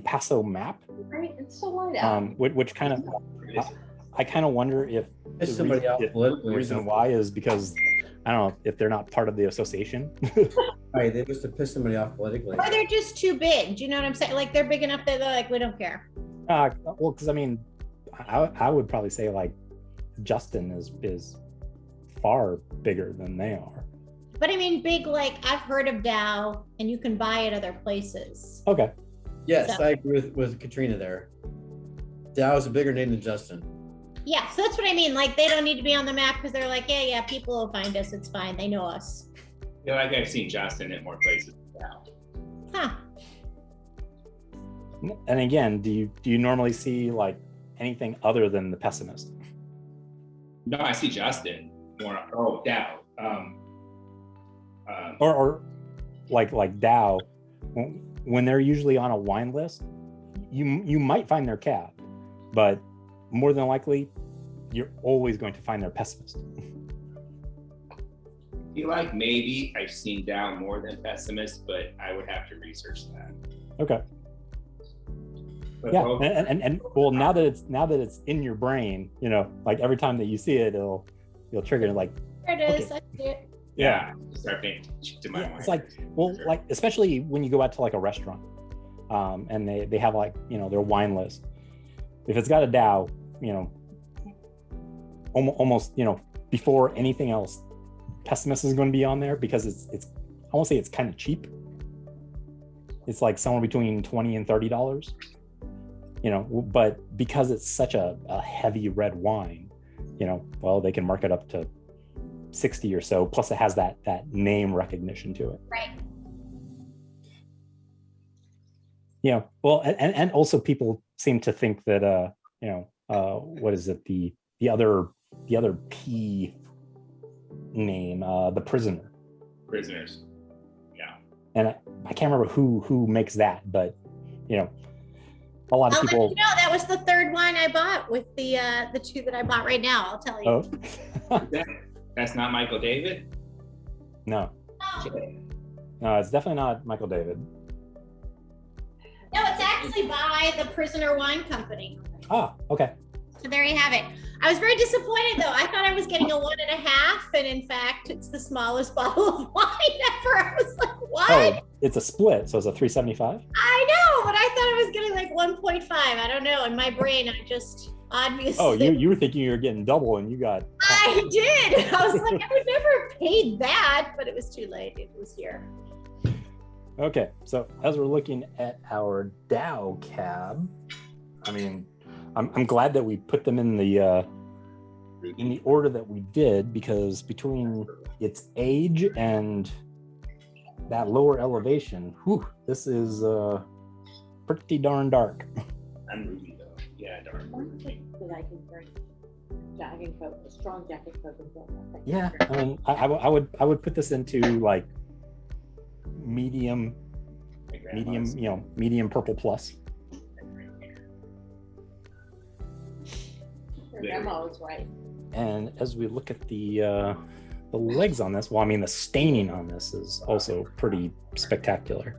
Paso map. Right, it's so light out. Which kind of I kind of wonder if Piss somebody off politically the or reason something. why is because I don't know if they're not part of the association. Right, they used to piss somebody off politically. Or they're just too big. Do you know what I'm saying? Like they're big enough that they're like, we don't care. Well, because I mean, I would probably say like Justin is far bigger than they are. But I mean, big, like I've heard of Daou and you can buy it other places. Okay. Yes, So- I agree with Katrina there. Daou is a bigger name than Justin. Yeah, so that's what I mean. Like they don't need to be on the map because they're like, yeah, people will find us. It's fine. They know us. I feel like I've seen Justin at more places now. Huh. And again, do you normally see like anything other than the pessimist? No, I see Justin more. Oh, Daou. Or like Daou, when they're usually on a wine list, you might find their cab, but more than likely, you're always going to find their pessimist. feel like maybe I've seen Daou more than Pessimist, but I would have to research that. Okay. But Yeah, both- and well, now that it's in your brain, you know, like every time that you see it, you'll trigger like, There it is. Okay. I see it. yeah, start paying attention to my yeah, mind. it's like, well, like especially when you go out to like a restaurant, and they have like, you know, their wine list. If it's got a Daou, you know, almost, you know, before anything else, Pessimist is going to be on there because it's I won't say it's kind of cheap. It's like somewhere between $20 and $30, you know, but because it's such a heavy red wine, you know, well, they can mark it up to 60 or so. Plus it has that name recognition to it. Right. You know, well, and also people seem to think that, you know, what is it? The other P name, the Prisoner. Prisoners. Yeah. And I can't remember who makes that, but you know, a lot of I'll let people. you know that was the third wine I bought with the two that I bought right now. I'll tell you. Oh, That's not Michael David? no, Oh, no, it's definitely not Michael David. no, it's actually by the Prisoner Wine Company. Ah, okay. So there you have it. I was very disappointed though. I thought I was getting a 1.5, and in fact, it's the smallest bottle of wine ever. I was like, what? Oh, it's a split, so it's a 375. I know, but I thought I was getting like 1.5. I don't know. In my brain, I just obviously. Oh, you were thinking you were getting double, and you got. I did. I was like, I would never have paid that, but it was too late. It was here. Okay, so as we're looking at our Daou cab, I mean, I'm glad that we put them in the order that we did, because between its age and that lower elevation, whew, this is pretty darn dark. I'm Ruby though. Yeah, dark. That I can drink Jack and Coke, a strong Jack and Coke and Coke. Yeah, I mean, I would put this into like medium, you know, medium purple plus. Your grandma was right. And as we look at the legs on this, well, I mean, the staining on this is also pretty spectacular.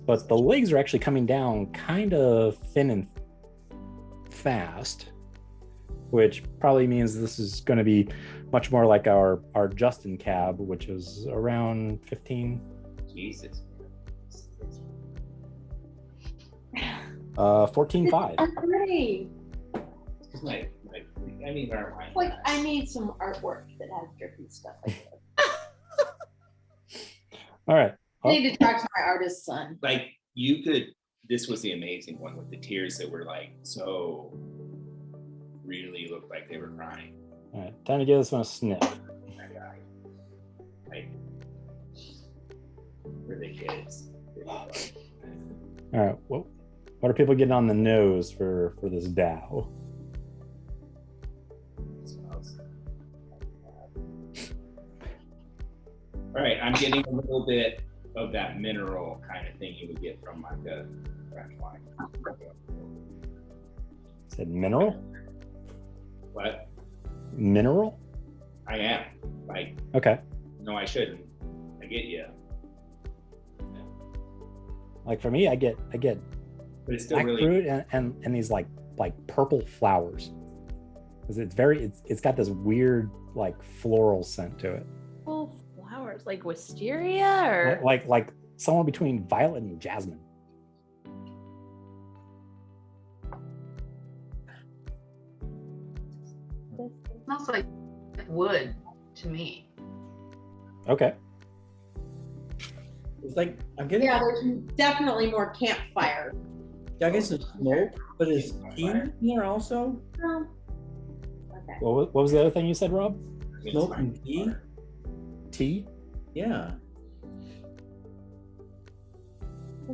But the legs are actually coming down kind of thin and fast, which probably means this is going to be much more like our Justin cab, which is around 15. Jesus. 14.5. Great. I need our wine. Like, I need some artwork that has drippy stuff like that. All right. I need to talk to my artist son. Like this was the amazing one with the tears that were like so really looked like they were crying. All right. Time to give this one a sniff. Like for the kids. All right. Well, what are people getting on the nose for this Daou? All right, I'm getting a little bit of that mineral kind of thing you would get from like a French wine. Said mineral? What? Mineral? I am. Like, Okay. no, I shouldn't. I get you. Like for me, I get But it's still black really fruit and these like purple flowers. 'Cause it's got this weird like floral scent to it. Oh, flowers like wisteria or Like somewhere between violet and jasmine. smells like wood to me. Okay. It's like I'm getting, Yeah, there's definitely more campfire. I guess it's smoke, but it's tea in there also. Okay. What was the other thing you said, Rob? Smoke and tea. Tea? Yeah.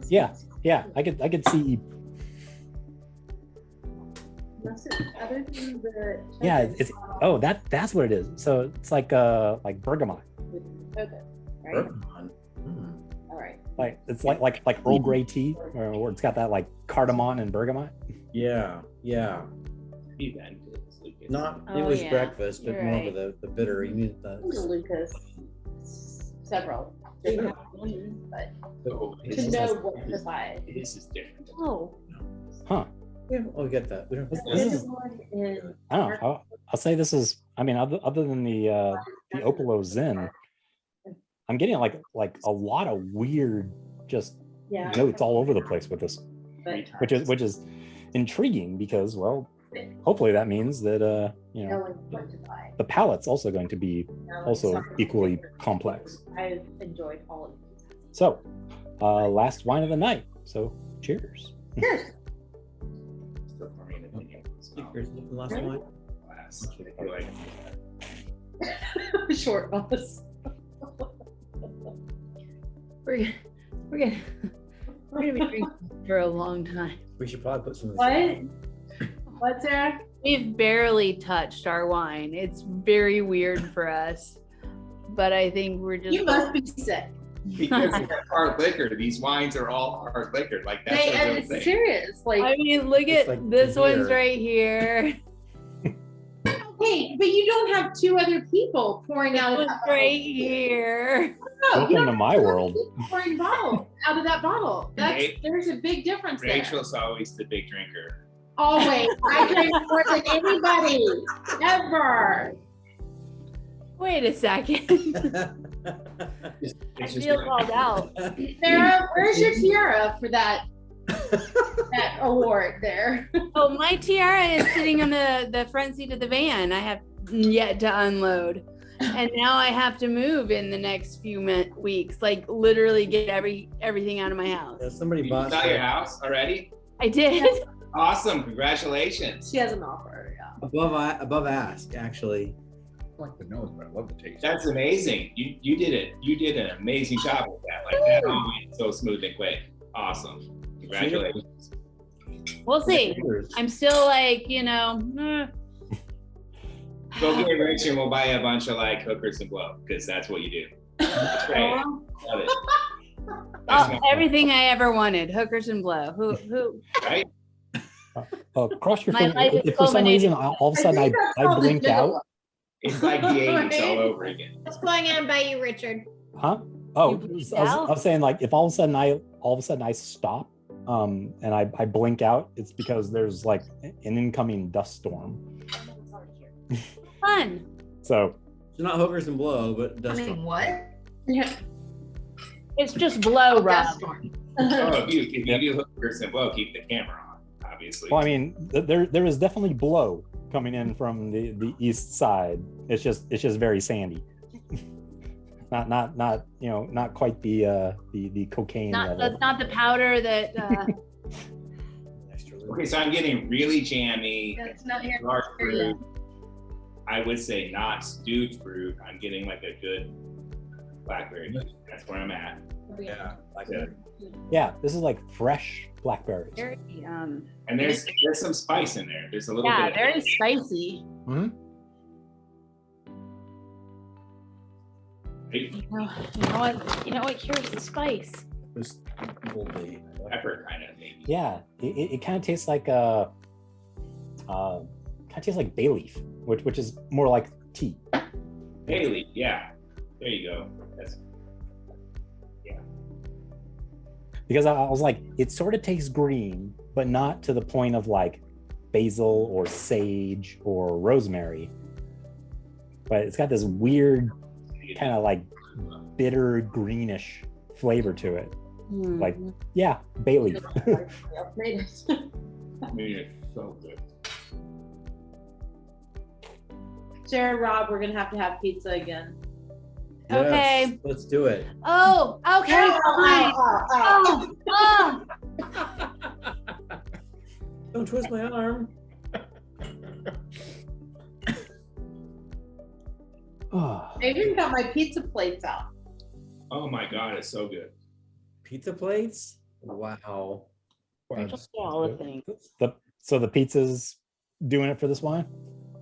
Yeah. I could see. Other than the Yeah, it's that's what it is. So it's like bergamot. Okay, right? Bergamot. All right. Like it's like Earl Grey tea, where it's got that like cardamom and bergamot. Yeah. Yeah. be then to sleep Not Oh, English yeah. breakfast, but You're more right. of the bitter. You need the. Lucas, several. But So to his, know what to buy. his is different. Oh. Huh. Yeah, we get that. We don't. This This is- one is. I don't know. I'll say this is. I mean, other than the Opolo Zin, I'm getting like a lot of weird just Yeah. notes all over the place with this, But which is intriguing because, well, hopefully that means that you know, knowing what to buy. the palate's also going to be also equally complex. I enjoyed all of these. So, last wine of the night. So, cheers. Cheers. Still for me, the opinion was not Here's the last Really? one. class. I feel like Short bus. We're gonna, we're gonna, we're gonna be drinking for a long time. We should probably put some. Of this What? What, Sarah? We've barely touched our wine. It's very weird for us, but I think we're just. You must be sick. because it's hard liquor. These wines are all hard liquor. Like that's They, a and real it's thing. serious. Like, I mean, look It's at like this one's beer. right here. hey, but you don't have two other people pouring out of This that one's right here. bottle. No, you Welcome don't to have my two other world. people pouring bottle out of that bottle. That's Right. there's a big difference there. Rachel's always the big drinker. Always, I drink more than anybody ever. Wait a second. It's I just feel called out. Sarah, where's your tiara for that award there? Oh, my tiara is sitting on the front seat of the van. I have yet to unload. And now I have to move in the next few weeks. Like literally get everything out of my house. Somebody You bought. got your house already? I did. Awesome! Congratulations. She has an offer, yeah. above ask actually. I like the nose, but I love the taste. That's amazing. You did it. You did an amazing job with that. Like that all went so smooth and quick. Awesome. Congratulations. We'll see. I'm still like, Go get rich and we'll buy you a bunch of like hookers and blow because that's what you do. That's right. Love it. oh, everything I ever wanted. Hookers and blow. Who? Right? Cross your My finger. life is If for some reason culminating. all of a sudden think that's I called the blink out, gigolo. It's like the 80s all Right? over again. What's going on by you, Richard? huh? Oh, You blinked I out? was saying like if all of a sudden I stop, and I blink out, it's because there's like an incoming dust storm. Fun. So It's not hookers and blow, but I dust mean, storm. what? Yeah. It's just blow, Rob. Dust storm. Oh, if you do hookers and blow, keep the camera on, obviously. well, I mean, there is definitely blow coming in from the east side. It's just very sandy. not quite the cocaine level. Not the powder that. Okay, so I'm getting really jammy. That's not here. Dark fruit. I would say not stewed fruit. I'm getting like a good blackberry. That's where I'm at. Yeah, like Yeah. Yeah, this is like fresh blackberries. Very, And there's some spice in there. There's a little yeah, bit. very spicy. You know what cures the spice? this will be. Pepper kind of maybe. Yeah, it kind of tastes like bay leaf, which is more like tea. Bailey, yeah. There you go. That's Because I was like, it sort of tastes green, but not to the point of like basil or sage or rosemary. But it's got this weird kind of like bitter greenish flavor to it. Like, yeah, bay leaf. Made it. I mean, it's so good. Sarah, Rob, we're gonna have to have pizza again. Okay. Yes, let's do it. Oh, okay. Fine. Oh. Don't twist my arm. Oh, I even got my pizza plates out. Oh my god, it's so good. Pizza plates? Wow. All the things. so the pizza's doing it for this wine?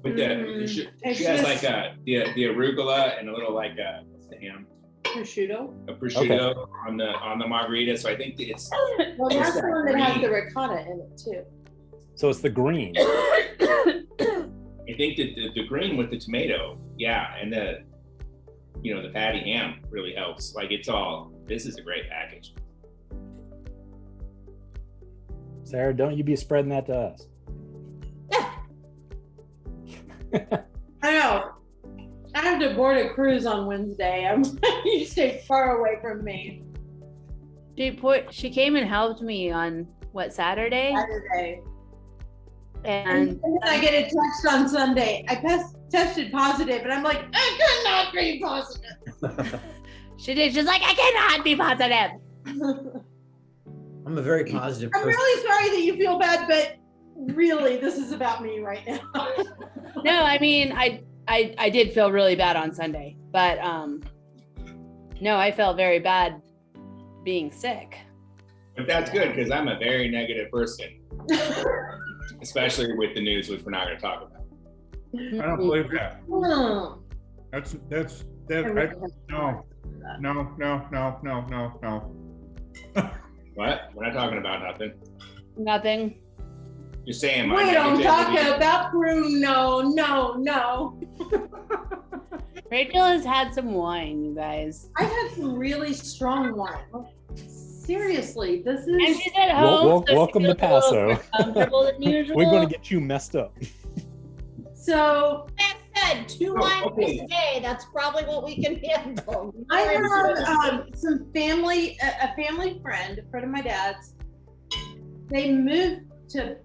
With the she It's has just- like the arugula and a little like what's the ham? Prosciutto. A prosciutto on the margarita. So I think it's Well, that's the one that has green. the ricotta in it too. So it's the green. I think that the green with the tomato, yeah, and the fatty ham really helps. Like this is a great package. Sarah, don't you be spreading that to us. I know. I have to board a cruise on Wednesday. You stay far away from me. She came and helped me on Saturday? Saturday. And then I get a text on Sunday. I tested positive, and I'm like, I cannot be positive. She did. She's like, I cannot be positive. I'm a very positive I'm person. really sorry that you feel bad, but really, this is about me right now. No, I mean, I did feel really bad on Sunday, but no, I felt very bad being sick. But that's good because I'm a very negative person, especially with the news, which we're not going to talk about. I don't believe that. Hmm. That's no. What? We're not talking about nothing. Nothing. Just saying. We don't talk about Bruno. No. Rachel has had some wine, you guys. I had some really strong wine. Seriously, this is. And she's at home. So welcome to Paso. More comfortable than usual. We're going to get you messed up. So That said, 2 wines a day. That's probably what we can handle. I have some family, a family friend, a friend of my dad's. They moved to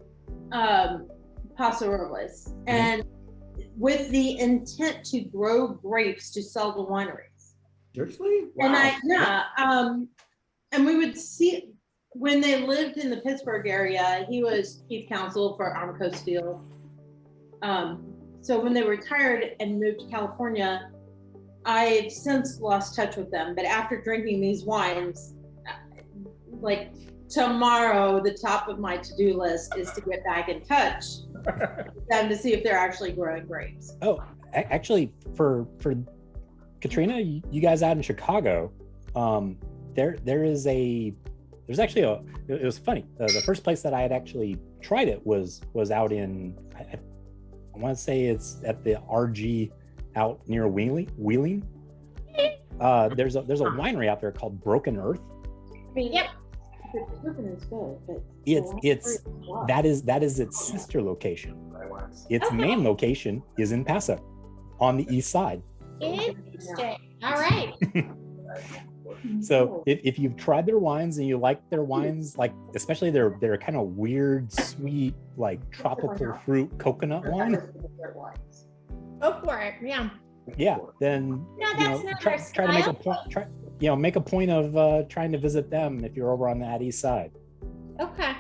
Paso Robles, and with the intent to grow grapes to sell to wineries. Seriously? And and we would see when they lived in the Pittsburgh area. He was chief counsel for Armco Steel. So when they retired and moved to California, I've since lost touch with them. But after drinking these wines, like tomorrow, the top of my to-do list is to get back in touch with them to see if they're actually growing grapes. Oh, actually, for Katrina, you guys out in Chicago, there's actually it was funny. The first place that I had actually tried it was out in, I want to say it's at the RG out near Wheeling. There's a winery out there called Broken Earth. Yep. Is good, but that is its sister location. Its main location is in Paso, on the east side. Interesting. All right. So if you've tried their wines and you like their wines, like especially their kind of weird, sweet, like tropical fruit coconut wine. Go for it. Yeah. Yeah. Then try to make a point. Make a point of trying to visit them if you're over on that east side. Okay.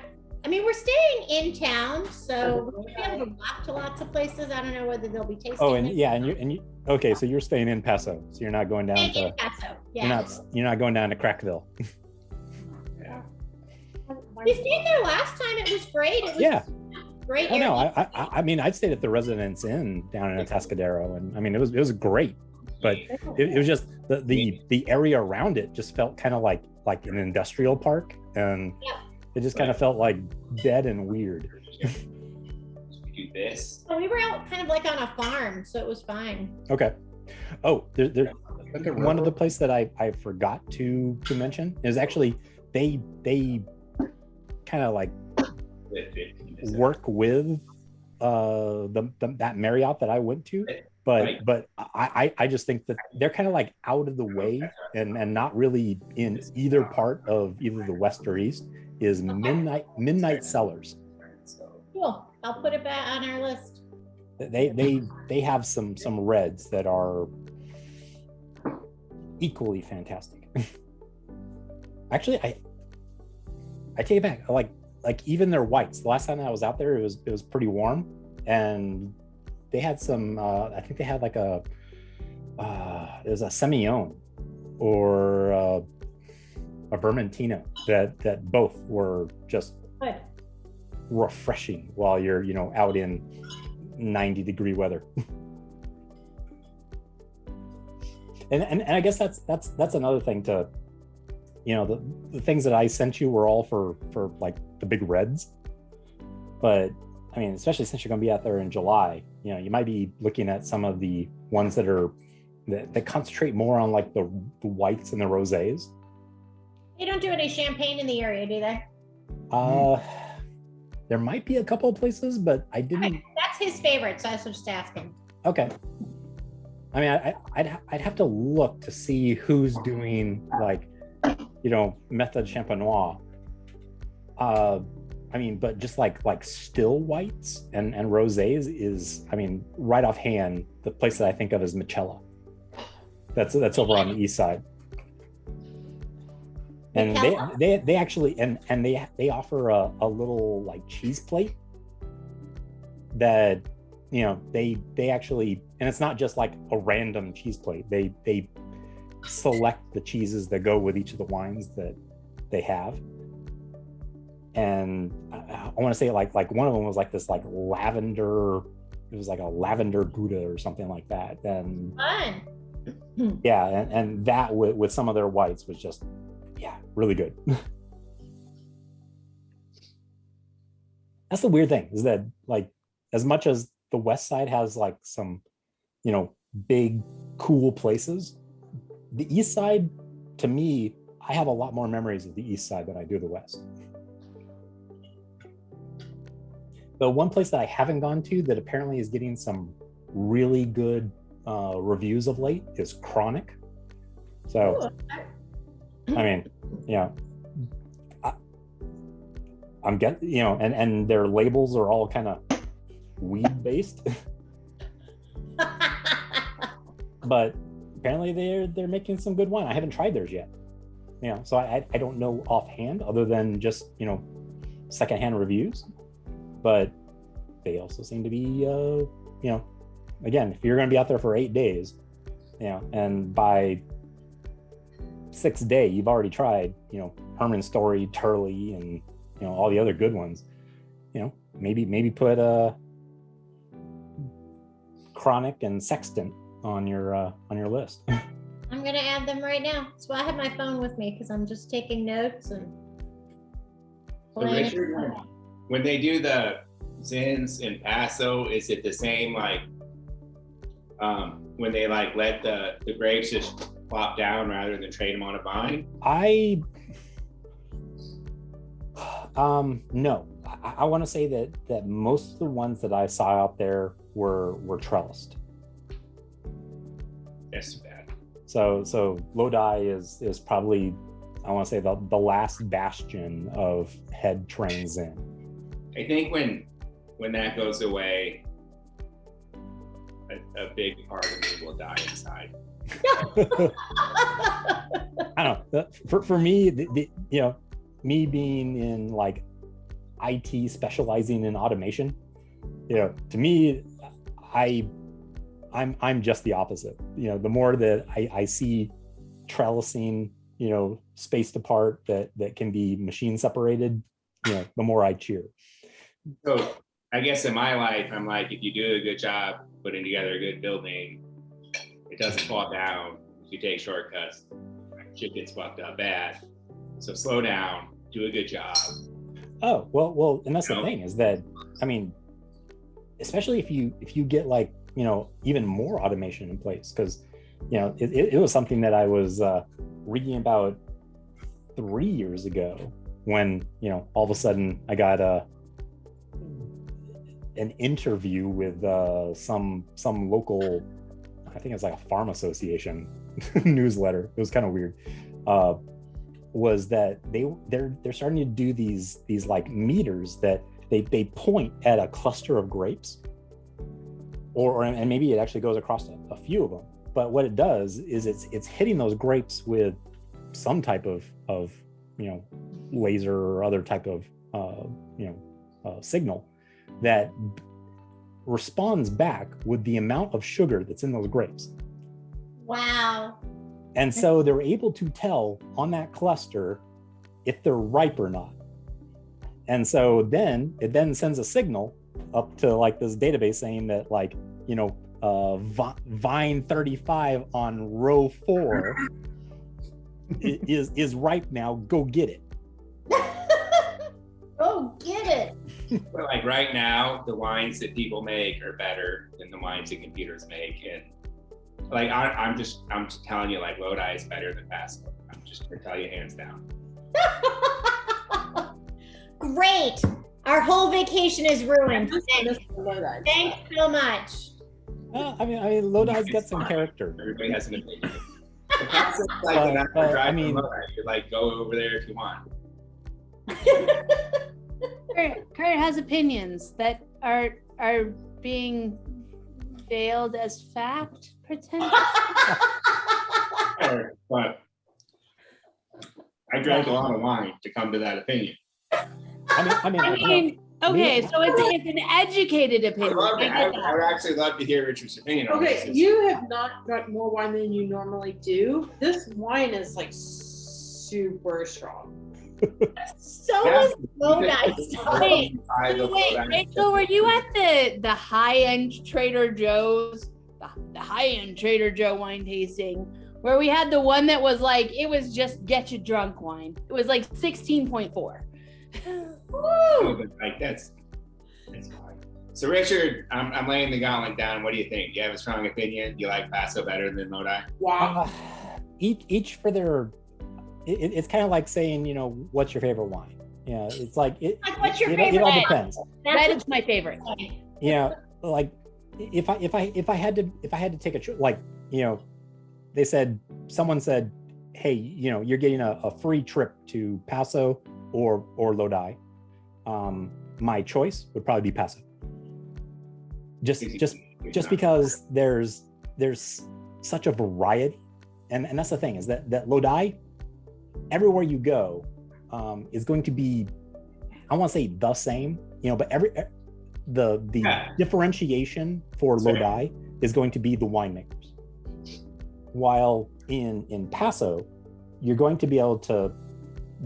I mean, we're staying in town, so we should be able to walk to lots of places. I don't know whether they'll be tasting. Oh, and you okay, so you're staying in Paso, so you're not going down to in Paso. Yeah. You're not going down to Crackville. We stayed there last time. It was great. It was great. Oh no, I mean, I stayed at the Residence Inn down in Atascadero, and I mean, it was great, but it was just the area around it just felt kind of like an industrial park, and it just kind of felt like dead and weird. Do this. So we were out kind of like on a farm, so it was fine. Okay. Oh, there one of the places that I forgot to mention is actually they kind of like work with that Marriott that I went to, but I just think that they're kind of like out of the way and not really in either part of either the west or east. Is Midnight Cellars. Cool. I'll put it back on our list. They have some reds that are equally fantastic. Actually, I take it back. Like even their whites. The last time I was out there, it was pretty warm, and they had some. I think they had like it was a Sauvignon or a Vermentino that both were just refreshing while you're out in 90-degree weather. and I guess that's another thing to the things that I sent you were all for like the big reds, but I mean, especially since you're going to be out there in July, you know, you might be looking at some of the ones that concentrate more on like the whites and the rosés. They don't do any champagne in the area, do they? There might be a couple of places, but I didn't. Okay, that's his favorite, so I was just asking. Okay. I mean, I'd have to look to see who's doing like, you know, Method Champenois. I mean, but just like still whites and rosés is, I mean, right offhand, the place that I think of is Michela. That's over on the east side. And they actually and they offer a little like cheese plate that, you know, they actually, and it's not just like a random cheese plate. They select the cheeses that go with each of the wines that they have. And I want to say like one of them was like this like lavender, it was like a lavender Gouda or something like that. And Fun. yeah, and that with some of their whites was just, yeah, really good. That's the weird thing, is that like as much as the west side has like some, you know, big cool places, the east side, to me, I have a lot more memories of the east side than I do the west. The one place that I haven't gone to that apparently is getting some really good reviews of late is Chronic. So, I mean, you know, I'm getting, you know, and their labels are all kind of weed based. But apparently they're making some good wine. I haven't tried theirs yet. You know, so I don't know offhand other than just, you know, secondhand reviews. But they also seem to be, you know, again, if you're going to be out there for 8 days, you know, and by 6th day, you've already tried, you know, Herman Story, Turley, and, you know, all the other good ones, you know, maybe put Chronic and Sextant on your list. I'm going to add them right now. So I have my phone with me because I'm just taking notes and So Richard, when they do the Zins in Paso, is it the same like when they like let the grapes just plop down rather than trade them on a vine? No, I want to say that most of the ones that I saw out there were trellised. That's too bad. So Lodi is probably, I want to say, the last bastion of head trains in. I think when that goes away, a big part of me will die inside. I don't know. For me, you know, me being in like IT, specializing in automation, you know, to me, I'm just the opposite. You know, the more that I see trellising, you know, spaced apart that can be machine separated, you know, the more I cheer. So I guess in my life, I'm like, if you do a good job putting together a good building, it doesn't fall down. If you take shortcuts, shit gets fucked up bad. So slow down, do a good job. Oh, well, and that's the thing is that, I mean, especially if you get like, you know, even more automation in place, because, you know, it was something that I was reading about 3 years ago when, you know, all of a sudden I got an interview with some local, I think it's like a farm association newsletter. It was kind of weird. Was that they're starting to do these like meters that they point at a cluster of grapes, and maybe it actually goes across a few of them. But what it does is it's hitting those grapes with some type of you know, laser or other type of you know, signal that responds back with the amount of sugar that's in those grapes. Wow. And so they're able to tell on that cluster if they're ripe or not. And so then it sends a signal up to like this database saying that, like, you know, vine 35 on row 4 is ripe now. Go get it. Go get it. But like right now, the wines that people make are better than the wines that computers make, and like I'm just telling you, like Lodi is better than Paso. I'm just gonna tell you hands down. Great. Our whole vacation is ruined. Thanks so much. I mean, Lodi's got some character. Everybody has an opinion. Paso's like an hour drive from Lodi. You like go over there if you want. Kurt has opinions that are being veiled as fact, potentially. But I drank a lot of wine to come to that opinion. I mean, okay, so it's an educated opinion. I would actually love to hear Richard's opinion on this. Okay, you have not drunk more wine than you normally do. This wine is like super strong. So is Lodi's. Wait, Rachel, were you at the high-end Trader Joe's, the high-end Trader Joe wine tasting, where we had the one that was like, it was just get you drunk wine. It was like 16.4. Woo! Like that's fine. So Richard, I'm laying the gauntlet down. What do you think? Do you have a strong opinion? Do you like Paso better than Lodi? Wow. Each for their. It's kind of like saying, you know, what's your favorite wine? Yeah, it's like what's your favorite? It all depends. That is my favorite. Yeah, like if I had to take a like, you know, someone said, hey, you know, you're getting a free trip to Paso or Lodi. My choice would probably be Paso. Just because there's such a variety, and that's the thing, is that Lodi, everywhere you go, is going to be, I won't say the same, you know, but the differentiation for Lodi is going to be the winemakers. While in Paso, you're going to be able to,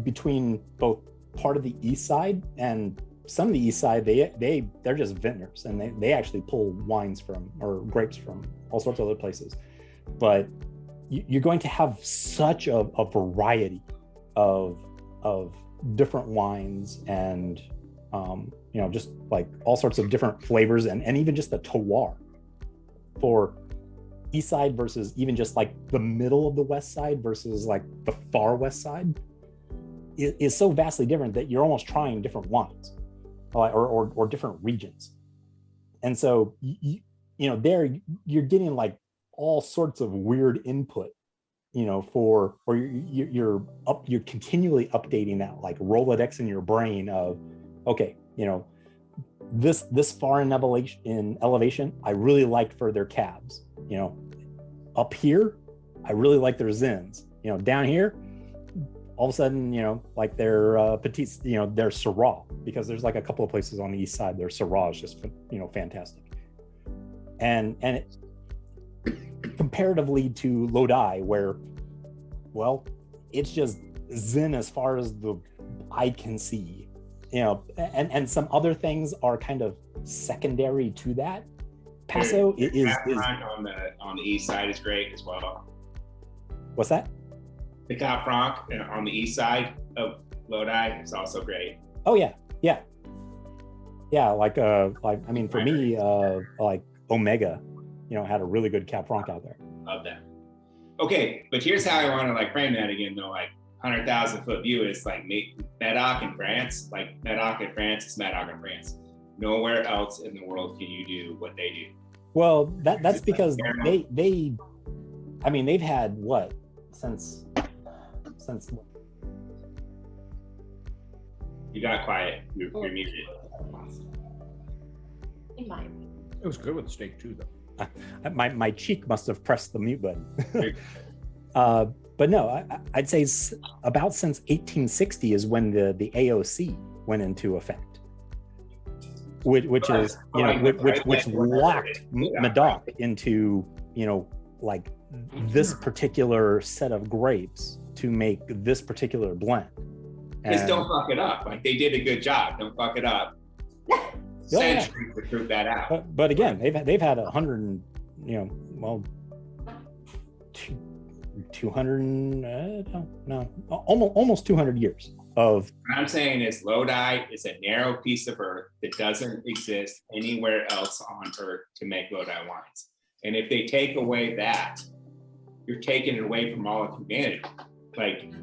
between both part of the east side and some of the east side, they're just vintners, and they actually pull wines from, or grapes from, all sorts of other places. But you're going to have such a variety of different wines, and you know, just like all sorts of different flavors, and even just the terroir for east side versus even just like the middle of the west side versus like the far west side is so vastly different that you're almost trying different wines, or different regions. And so you know, there you're getting like all sorts of weird input, you know, you're continually updating that like Rolodex in your brain of, okay, you know, this far in elevation, I really like for their cabs, you know, up here, I really like their Zins, you know, down here, all of a sudden, you know, like their petites, you know, their Syrah, because there's like a couple of places on the east side, their Syrah is just, you know, fantastic. And it, comparatively to Lodi, where, well, it's just Zin as far as the eye can see, you know, and some other things are kind of secondary to that. Paso is on the east side is great as well. What's that? The Cab Franc on the east side of Lodi is also great. Oh yeah. Like I mean, for me, like Omega, you know, had a really good Cab Franc out there. Love that. Okay, but here's how I want to like frame that again, though. Like 100,000 foot view is like Medoc in France. Like Medoc in France is Medoc in France. Nowhere else in the world can you do what they do. Well, that's because they I mean, they've had what since you got quiet. You're muted. It was good with the steak too, though. My cheek must have pressed the mute button. But no, I'd say about since 1860 is when the AOC went into effect, which is, you know, which locked Medoc into, you know, like this particular set of grapes to make this particular blend. Just don't fuck it up. Like they did a good job. Don't fuck it up. Centuries to prove that out. But again, they've had 100 and, you know, well, 200 no, almost 200 years of What I'm saying is Lodi is a narrow piece of earth that doesn't exist anywhere else on earth to make Lodi wines. And if they take away that, you're taking it away from all of humanity. Like,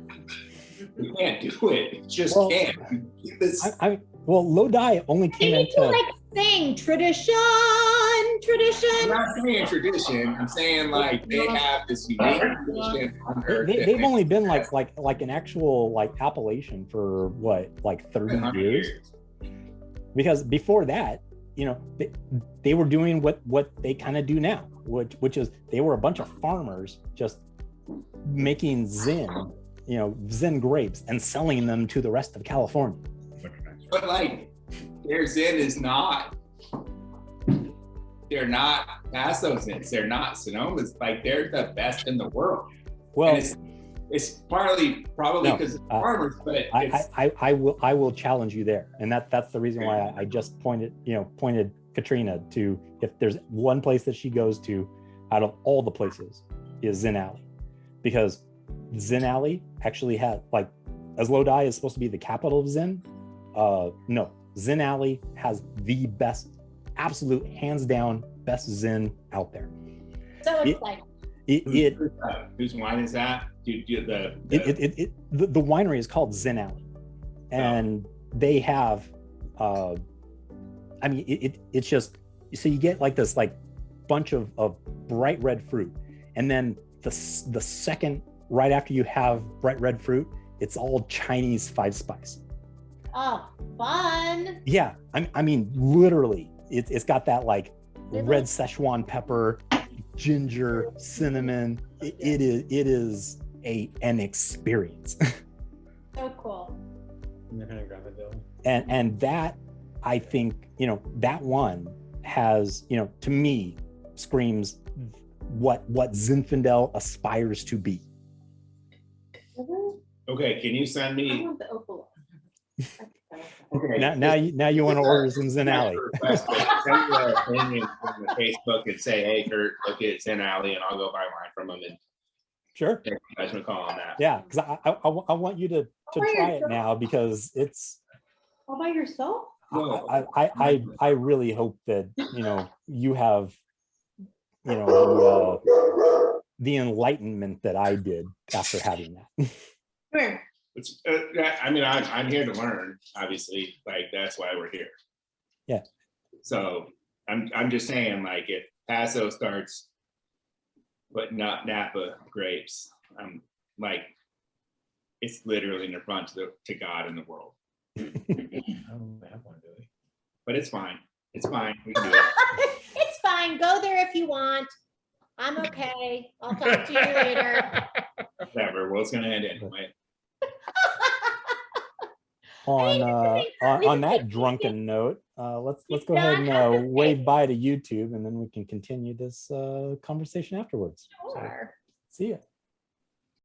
you can't do it. You just can't. Well, Lodi only came Maybe into. you like sing tradition. I'm not saying tradition. I'm saying like they have this unique tradition on earth. They've only been like an actual like appellation for what, like 30 years? Because before that, you know, they were doing what they kind of do now, which is they were a bunch of farmers just making Zin, you know, Zin grapes and selling them to the rest of California. But like their Zin is not. They're not Paso Zins. They're not Sonomas. Like they're the best in the world. Well, and it's probably because of farmers, but I will challenge you there, and that's the reason why I just pointed Katrina to, if there's one place that she goes to out of all the places, is Zin Alley, because Zin Alley actually had, like, as Lodi is supposed to be the capital of Zin, no, Zin Alley has the best, absolute hands down best Zin out there. So exciting. Whose wine is that? The winery is called Zin Alley, and they have it's just, so you get like this like bunch of bright red fruit, and then the second right after you have bright red fruit, it's all Chinese 5-spice. Oh, fun. Yeah, I mean literally it's got that like red Szechuan pepper, ginger, cinnamon. It is an experience. So cool. And that, I think, you know, that one has, you know, to me screams what Zinfandel aspires to be. Okay, can you send I me? want the Opolo. Okay. Now you want to order some Zin Alley. Send me their opinion on the Facebook and say, hey, Kurt, look at Zin Alley, and I'll go buy wine from them and Sure. take you guys a call on that. Yeah, because I want you to try it now, because it's. All by yourself? I really hope that, you know, you have, you know, the enlightenment that I did after having that. Sure. It's, I mean, I'm here to learn, obviously, like that's why we're here. Yeah. So I'm just saying, like, if Paso starts putting up Napa grapes, like, it's literally an affront to God in the world. I don't have one, do we? But it's fine. It's fine. We can do it. It's fine. Go there if you want. I'm okay. I'll talk to you later. Whatever. Well, it's gonna end anyway. On that drunken note, let's go ahead and wave bye to YouTube, and then we can continue this conversation afterwards. Sure. See ya.